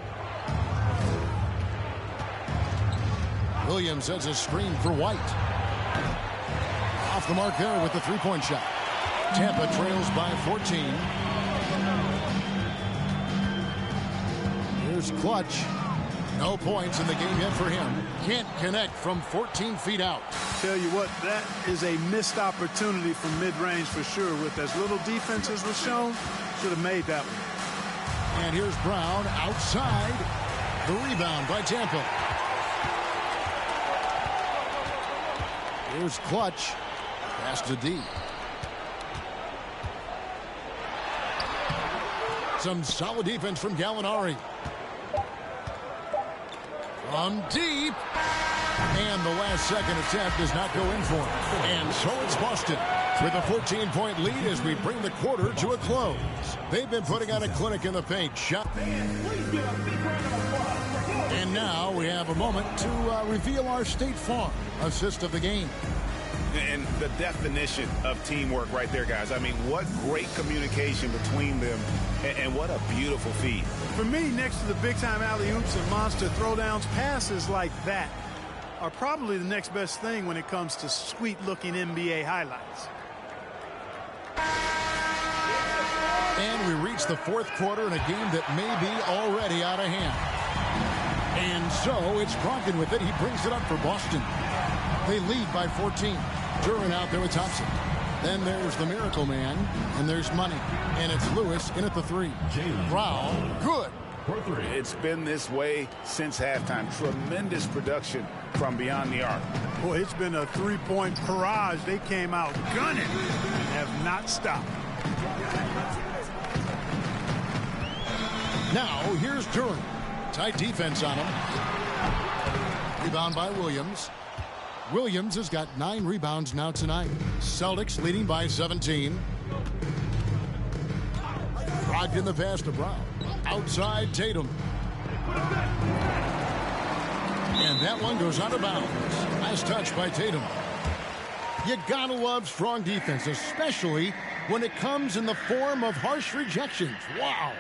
[SPEAKER 1] Williams has a screen for White. Off the mark there with the 3-point shot. Tampa trails by 14. Here's Clutch. No points in the game yet for him. Can't connect from 14 feet out.
[SPEAKER 3] Tell you what, that is a missed opportunity from mid-range for sure. With as little defense as was shown, should have made that one.
[SPEAKER 1] And here's Brown outside. The rebound by Tampa. Here's Clutch. Pass to D. Some solid defense from Gallinari. From deep. And the last second attempt does not go in for him. And so it's Boston with a 14-point lead as we bring the quarter to a close. They've been putting on a clinic in the paint. Shot. And now we have a moment to reveal our State Farm assist of the game.
[SPEAKER 5] And the definition of teamwork right there, guys. I mean, what great communication between them, and what a beautiful feed.
[SPEAKER 3] For me, next to the big-time alley-oops and monster throwdowns, passes like that are probably the next best thing when it comes to sweet-looking NBA highlights.
[SPEAKER 1] It's the fourth quarter in a game that may be already out of hand. And so it's Brogdon with it. He brings it up for Boston. They lead by 14. Duran out there with Thompson. Then there's the Miracle Man, and there's Money. And it's Lewis in at the 3. Brown, good.
[SPEAKER 2] It's been this way since halftime. Tremendous production from beyond the arc.
[SPEAKER 3] Boy, it's been a three-point barrage. They came out gunning and have not stopped.
[SPEAKER 1] Now, here's Duran. Tight defense on him. Rebound by Williams. Williams has got 9 rebounds now tonight. Celtics leading by 17. Brogdon the pass to Brown. Outside Tatum. And that one goes out of bounds. Nice touch by Tatum. You gotta love strong defense, especially when it comes in the form of harsh rejections. Wow.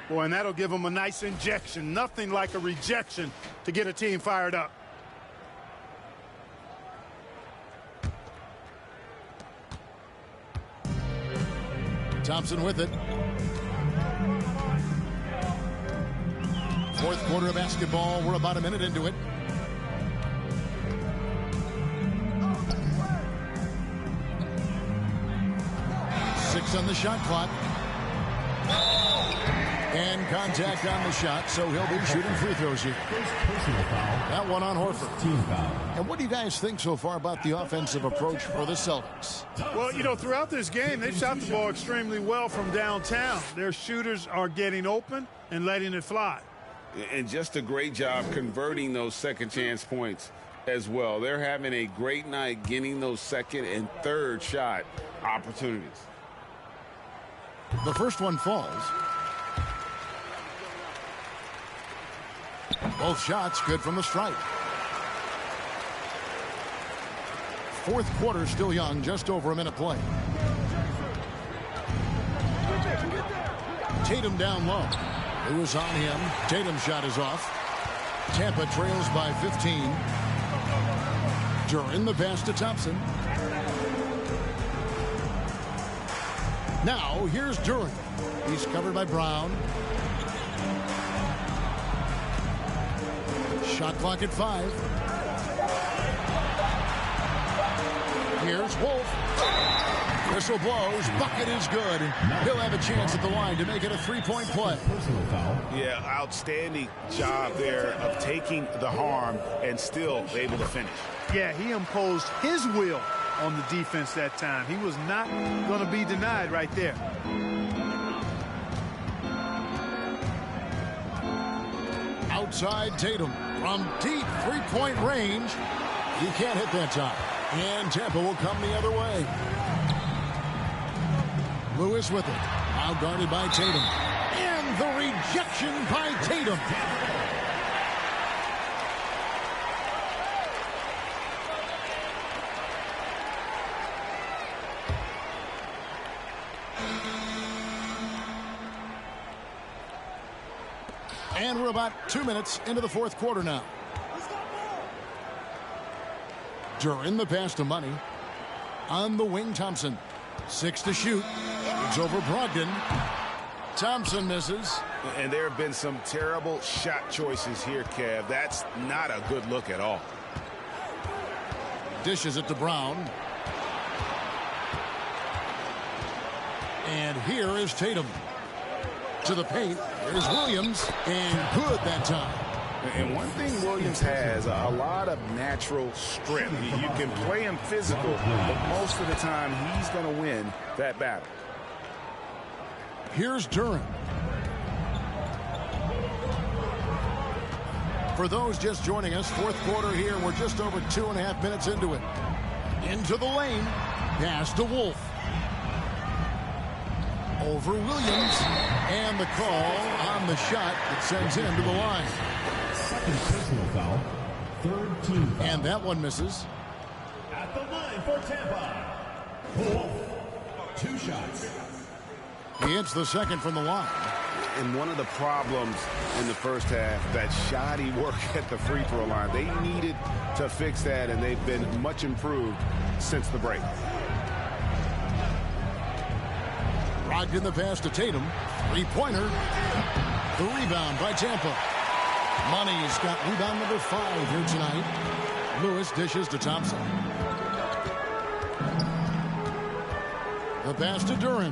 [SPEAKER 3] Boy, and that'll give them a nice injection. Nothing like a rejection to get a team fired up.
[SPEAKER 1] Thompson with it. Fourth quarter of basketball. We're about a minute into it. Six on the shot clock. And contact on the shot, so he'll be shooting free throws here. That one on Horford. And what do you guys think so far about the offensive approach for the Celtics?
[SPEAKER 3] Well, you know, throughout this game, they've shot the ball extremely well from downtown. Their shooters are getting open and letting it fly.
[SPEAKER 2] And just a great job converting those second chance points as well. They're having a great night getting those second and third shot opportunities.
[SPEAKER 1] The first one falls. Both shots good from the stripe. Fourth quarter still young, just over a minute play. Tatum down low. It was on him. Tatum's shot is off. Tampa trails by 15. Duran the pass to Thompson. Now here's Duran. He's covered by Brown. Shot clock at 5. Here's Wolf. Whistle blows. Bucket is good. He'll have a chance at the line to make it a 3-point play.
[SPEAKER 2] Yeah, outstanding job there of taking the harm and still able to finish.
[SPEAKER 3] Yeah, he imposed his will on the defense that time. He was not going to be denied right there.
[SPEAKER 1] Outside Tatum from deep 3-point range. He can't hit that time. And Tampa will come the other way. Lewis with it. Now guarded by Tatum. And the rejection by Tatum. And we're about 2 minutes into the fourth quarter now. Duran the pass to Money. On the wing, Thompson. 6 to shoot. It's over Brogdon. Thompson misses.
[SPEAKER 2] And there have been some terrible shot choices here, Kev. That's not a good look at all.
[SPEAKER 1] Dishes it to Brown. And here is Tatum. To the paint. There's Williams. And good that time.
[SPEAKER 2] And one thing Williams has, a lot of natural strength. You can play him physical, but most of the time he's going to win that battle.
[SPEAKER 1] Here's Duran. For those just joining us, fourth quarter here. We're just over 2.5 minutes into it. Into the lane. Pass to Wolf. Over Williams. And the call on the shot that sends him to the line.
[SPEAKER 6] Second personal foul. Third team foul.
[SPEAKER 1] And that one misses.
[SPEAKER 6] At the line for Tampa. Wolf. 2 shots.
[SPEAKER 1] He hits the second from the line.
[SPEAKER 2] And one of the problems in the first half, that shoddy work at the free throw line. They needed to fix that, and they've been much improved since the break.
[SPEAKER 1] Brogdon the pass to Tatum. Three-pointer. The rebound by Tampa. Money's got rebound number 5 here tonight. Lewis dishes to Thompson. The pass to Duran.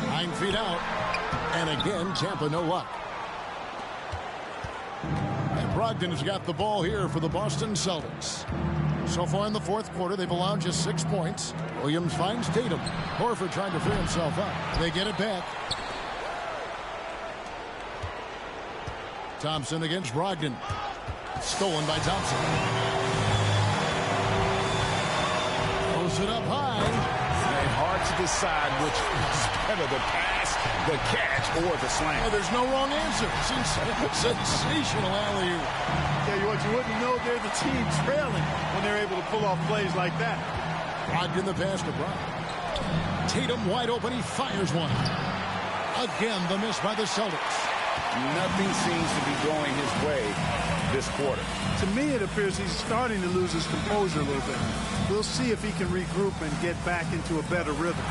[SPEAKER 1] 9 feet out. And again, Tampa no luck. And Brogdon has got the ball here for the Boston Celtics. So far in the fourth quarter, they've allowed just 6 points. Williams finds Tatum. Horford trying to free himself up. They get it back. Thompson against Brogdon. Stolen by Thompson. Throws it up high.
[SPEAKER 2] And hard to decide which is better, the pass, the catch, or the slam.
[SPEAKER 1] Oh, there's no wrong answer. Sensational alley-oop.
[SPEAKER 3] Tell you what, you wouldn't know they're the team trailing when they're able to pull off plays like that.
[SPEAKER 1] Brogdon the pass to Brown. Tatum wide open. He fires one. Again, the miss by the Celtics.
[SPEAKER 2] Nothing seems to be going his way this quarter.
[SPEAKER 3] To me, it appears he's starting to lose his composure a little bit. We'll see if he can regroup and get back into a better rhythm.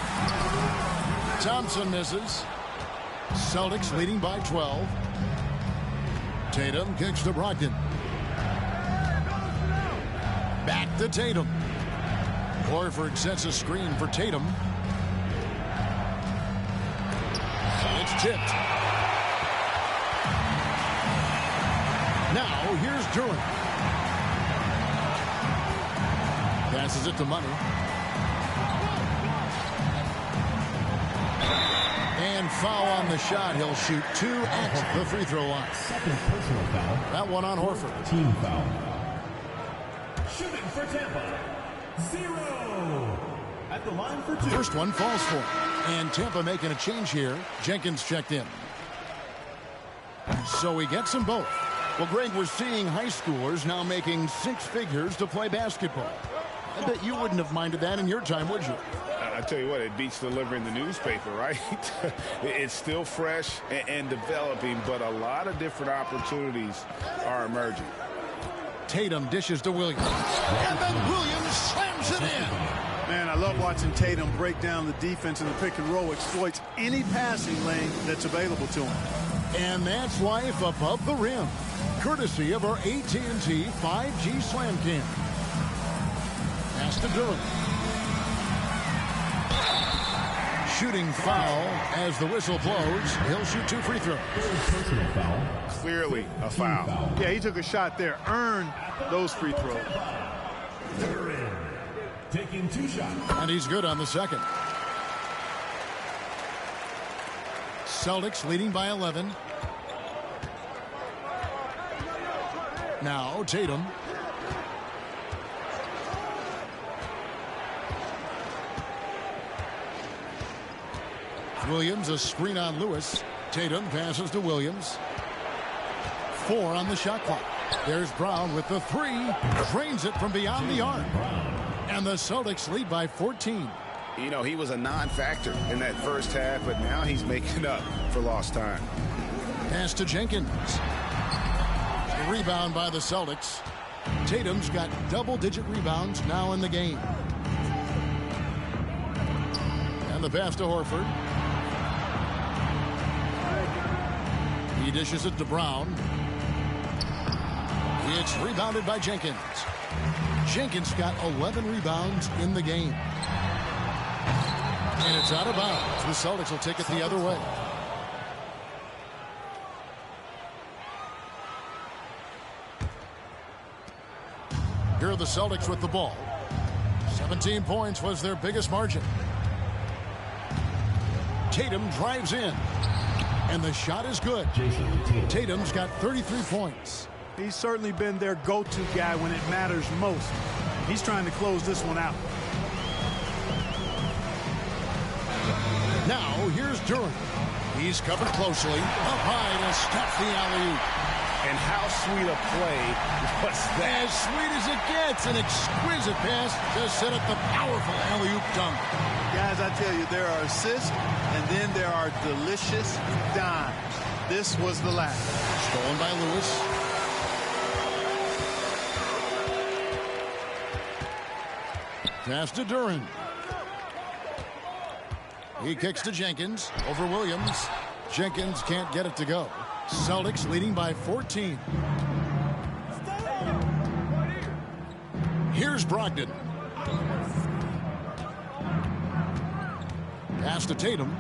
[SPEAKER 1] Thompson misses. Celtics leading by 12. Tatum kicks to Brogdon. Back to Tatum. Horford sets a screen for Tatum. It's tipped. Now, here's Duran. Passes it to Money. And foul on the shot. He'll shoot 2 at the free throw line.
[SPEAKER 6] Second personal foul.
[SPEAKER 1] That one on Horford.
[SPEAKER 6] Team foul. Shooting for Tampa. 0. At the line for 2.
[SPEAKER 1] First one falls for him. And Tampa making a change here. Jenkins checked in. So he gets them both. Well, Greg, we're seeing high schoolers now making 6 figures to play basketball. I bet you wouldn't have minded that in your time, would you?
[SPEAKER 2] I tell you what, it beats delivering the newspaper, right? It's still fresh and developing, but a lot of different opportunities are emerging.
[SPEAKER 1] Tatum dishes to Williams. And then Williams slams it in.
[SPEAKER 3] Man, I love watching Tatum break down the defense in the pick and roll, exploits any passing lane that's available to him.
[SPEAKER 1] And that's life above the rim, courtesy of our AT&T 5G Slam Cam. Pass to Duran. Shooting foul as the whistle blows. He'll shoot 2 free throws.
[SPEAKER 6] Personal foul.
[SPEAKER 2] Clearly a foul.
[SPEAKER 3] Yeah, he took a shot there. Earned those free throws.
[SPEAKER 6] Duran taking 2 shots.
[SPEAKER 1] And he's good on the second. Celtics leading by 11. Now Tatum. Williams, a screen on Lewis. Tatum passes to Williams. 4 on the shot clock. There's Brown with the 3. Drains it from beyond the arc. And the Celtics lead by 14.
[SPEAKER 2] You know, he was a non-factor in that first half, but now he's making up for lost time.
[SPEAKER 1] Pass to Jenkins. The rebound by the Celtics. Tatum's got double-digit rebounds now in the game. And the pass to Horford. He dishes it to Brown. It's rebounded by Jenkins. Jenkins got 11 rebounds in the game. And it's out of bounds. The Celtics will take it the other way. Here are the Celtics with the ball. 17 points was their biggest margin. Tatum drives in. And the shot is good. Tatum's got 33 points.
[SPEAKER 3] He's certainly been their go-to guy when it matters most. He's trying to close this one out.
[SPEAKER 1] Now, here's Duran. He's covered closely. Up high to stop the alley-oop.
[SPEAKER 2] And how sweet a play was that?
[SPEAKER 1] As sweet as it gets. An exquisite pass to set up the powerful alley-oop dunk.
[SPEAKER 3] Guys, I tell you, there are assists, and then there are delicious dimes. This was the last.
[SPEAKER 1] Stolen by Lewis. Pass to Duran. He kicks to Jenkins over Williams. Jenkins can't get it to go. Celtics leading by 14. Here's Brogdon. Pass to Tatum.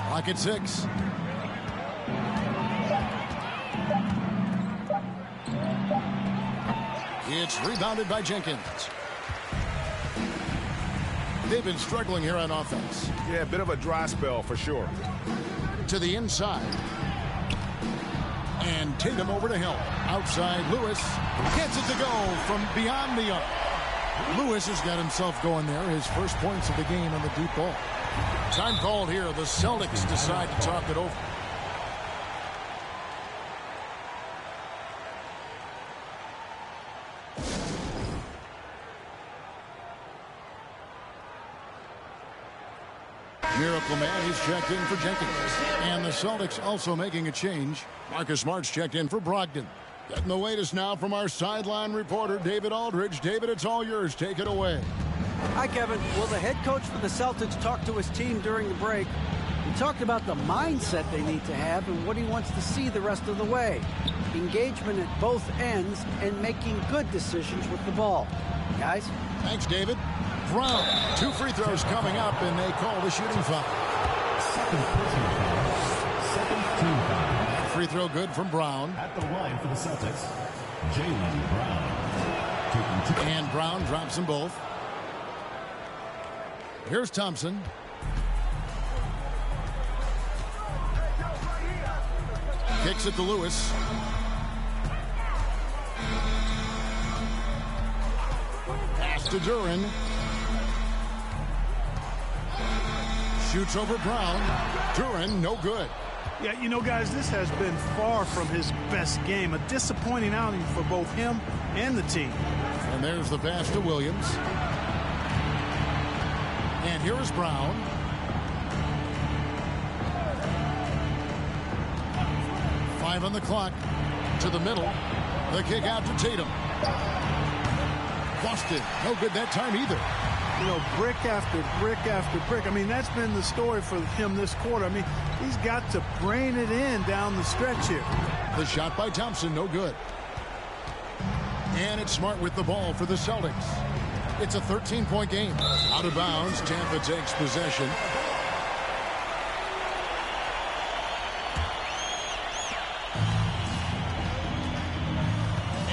[SPEAKER 1] Clock at 6. It's rebounded by Jenkins. They've been struggling here on offense.
[SPEAKER 5] Yeah, a bit of a dry spell for sure.
[SPEAKER 1] To the inside. And Tatum over to help. Outside, Lewis gets it to go from beyond the arc. Lewis has got himself going there. His first points of the game on the deep ball. Time called here. The Celtics decide to talk it over. Miracle Man, he's checked in for Jenkins. And the Celtics also making a change. Marcus Smart's checked in for Brogdon. Getting the latest now from our sideline reporter, David Aldridge. David, it's all yours. Take it away.
[SPEAKER 4] Hi, Kevin. Well, the head coach for the Celtics talked to his team during the break. He talked about the mindset they need to have and what he wants to see the rest of the way. Engagement at both ends and making good decisions with the ball. Guys?
[SPEAKER 1] Thanks, David. Brown, 2 free throws coming up, and they call the shooting foul.
[SPEAKER 6] Second personal foul. Second team foul.
[SPEAKER 1] Free throw good from Brown.
[SPEAKER 6] At the line for the Celtics, Jaylen Brown.
[SPEAKER 1] And Brown drops them both. Here's Thompson. Kicks it to Lewis. Pass to Duren. Shoots over Brown. Duren, no good.
[SPEAKER 3] Yeah, you know, guys, this has been far from his best game. A disappointing outing for both him and the team.
[SPEAKER 1] And there's the pass to Williams. And here is Brown. Five on the clock. To the middle. The kick out to Tatum. Busted. No good that time either.
[SPEAKER 3] You know, brick after brick after brick. I mean, that's been the story for him this quarter. I mean, he's got to brain it in down the stretch here.
[SPEAKER 1] The shot by Thompson, no good. And it's Smart with the ball for the Celtics. It's a 13-point game. Out of bounds, Tampa takes possession.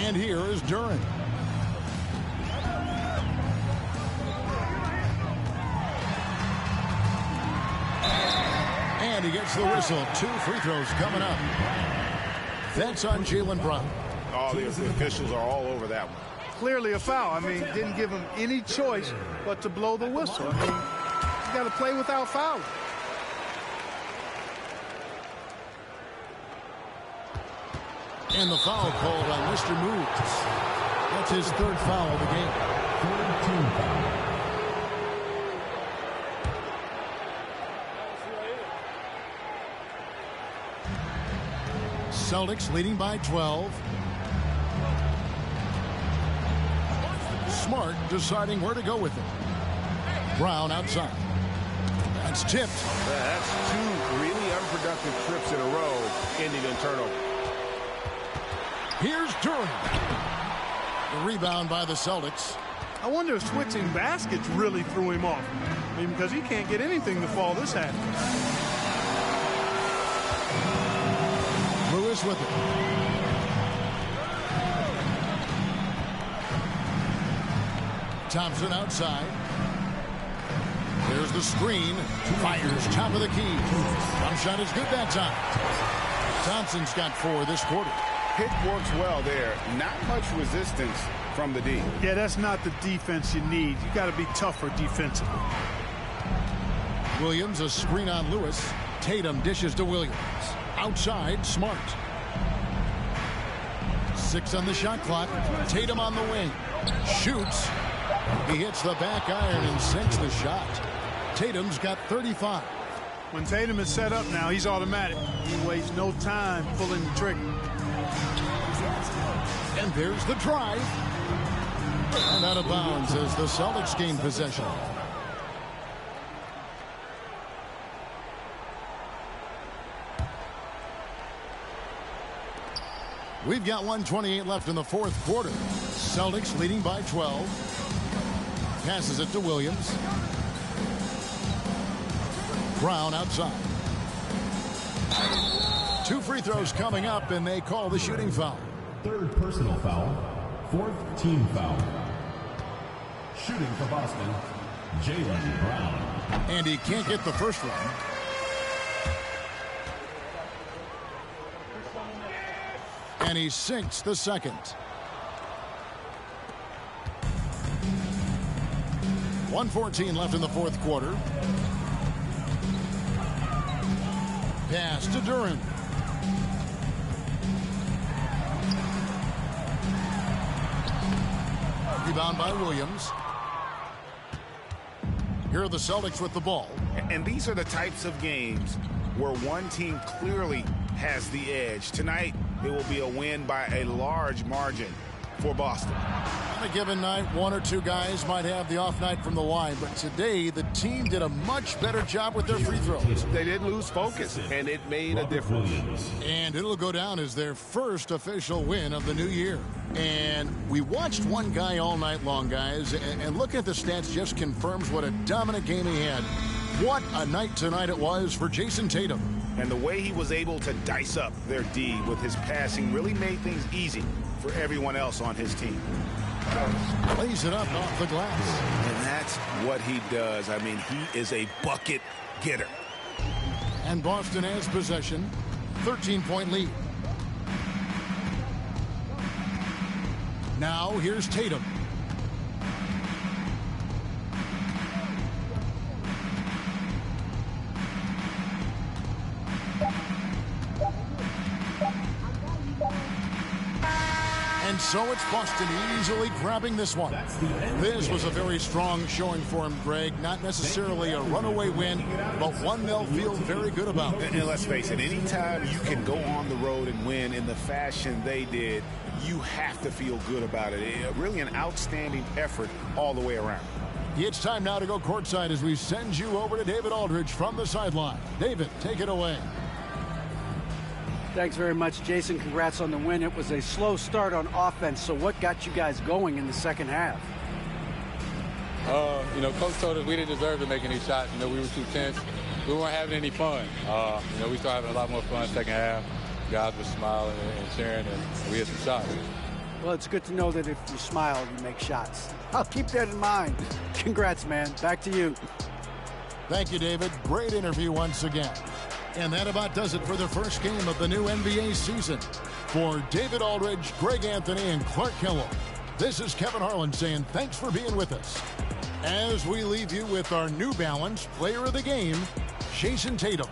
[SPEAKER 1] And here is Duren. And he gets the whistle. 2 free throws coming up. That's on Jaylen Brown.
[SPEAKER 5] Oh, the officials are all over that one.
[SPEAKER 3] Clearly a foul. I mean, didn't give him any choice but to blow the whistle. I mean, you got to play without fouling.
[SPEAKER 1] And the foul called on Mr. Moves. That's his 3rd foul of the game.
[SPEAKER 6] 3rd team foul.
[SPEAKER 1] Celtics leading by 12. Smart deciding where to go with it. Brown outside. That's tipped.
[SPEAKER 5] That's 2 really unproductive trips in a row ending in turnover.
[SPEAKER 1] Here's Duren. The rebound by the Celtics.
[SPEAKER 3] I wonder if switching baskets really threw him off. I mean, because he can't get anything to fall this half.
[SPEAKER 1] Lewis with it. Thompson outside. There's the screen. Fires top of the key. Jump shot is good that time. Thompson's got 4 this quarter.
[SPEAKER 2] Pick works well there. Not much resistance from the D.
[SPEAKER 3] Yeah, that's not the defense you need. You got to be tougher defensively.
[SPEAKER 1] Williams, a screen on Lewis. Tatum dishes to Williams. Outside, Smart. 6 on the shot clock. Tatum on the wing. Shoots. He hits the back iron and sinks the shot. Tatum's got 35.
[SPEAKER 3] When Tatum is set up now, he's automatic. He wastes no time pulling the trigger.
[SPEAKER 1] And there's the drive. And out of bounds as the Celtics gain possession. We've got 1:28 left in the fourth quarter. Celtics leading by 12. Passes it to Williams. Brown outside. 2 free throws coming up, and they call the shooting foul.
[SPEAKER 6] Third personal foul. Fourth team foul. Shooting for Boston, Jaylen Brown.
[SPEAKER 1] And he can't get the first one. And he sinks the second. 1:14 left in the fourth quarter. Pass to Duran. Rebound by Williams. Here are the Celtics with the ball.
[SPEAKER 2] And these are the types of games where one team clearly has the edge. Tonight, it will be a win by a large margin for Boston.
[SPEAKER 1] On a given night, 1 or 2 guys might have the off night from the line, but today the team did a much better job with their free throws.
[SPEAKER 5] They didn't lose focus, and it made a difference.
[SPEAKER 1] And it'll go down as their first official win of the new year. And we watched one guy all night long, guys, and looking at the stats just confirms what a dominant game he had. What a night tonight it was for Jason Tatum.
[SPEAKER 2] And the way he was able to dice up their D with his passing really made things easy for everyone else on his team.
[SPEAKER 1] Lays it up off the glass.
[SPEAKER 2] And that's what he does. I mean, he is a bucket getter.
[SPEAKER 1] And Boston has possession. 13-point lead. Now here's Tatum. And so it's Boston easily grabbing this one. This was a very strong showing for him, Greg. Not necessarily a runaway win, but one they'll feel very good about.
[SPEAKER 2] And let's face it, anytime you can go on the road and win in the fashion they did, you have to feel good about it. Really an outstanding effort all the way around.
[SPEAKER 1] It's time now to go courtside as we send you over to David Aldridge from the sideline. David, take it away.
[SPEAKER 4] Thanks very much, Jason. Congrats on the win. It was a slow start on offense, so what got you guys going in the second half?
[SPEAKER 7] Coach told us we didn't deserve to make any shots. We were too tense. We weren't having any fun. We started having a lot more fun second half. Guys were smiling and cheering, and we had some shots.
[SPEAKER 4] Well, it's good to know that if you smile, you make shots. I'll keep that in mind. Congrats, man. Back to you.
[SPEAKER 1] Thank you, David. Great interview once again. And that about does it for the first game of the new NBA season. For David Aldridge, Greg Anthony, and Clark Kellogg, this is Kevin Harlan saying thanks for being with us. As we leave you with our New Balance Player of the Game, Jason Tatum.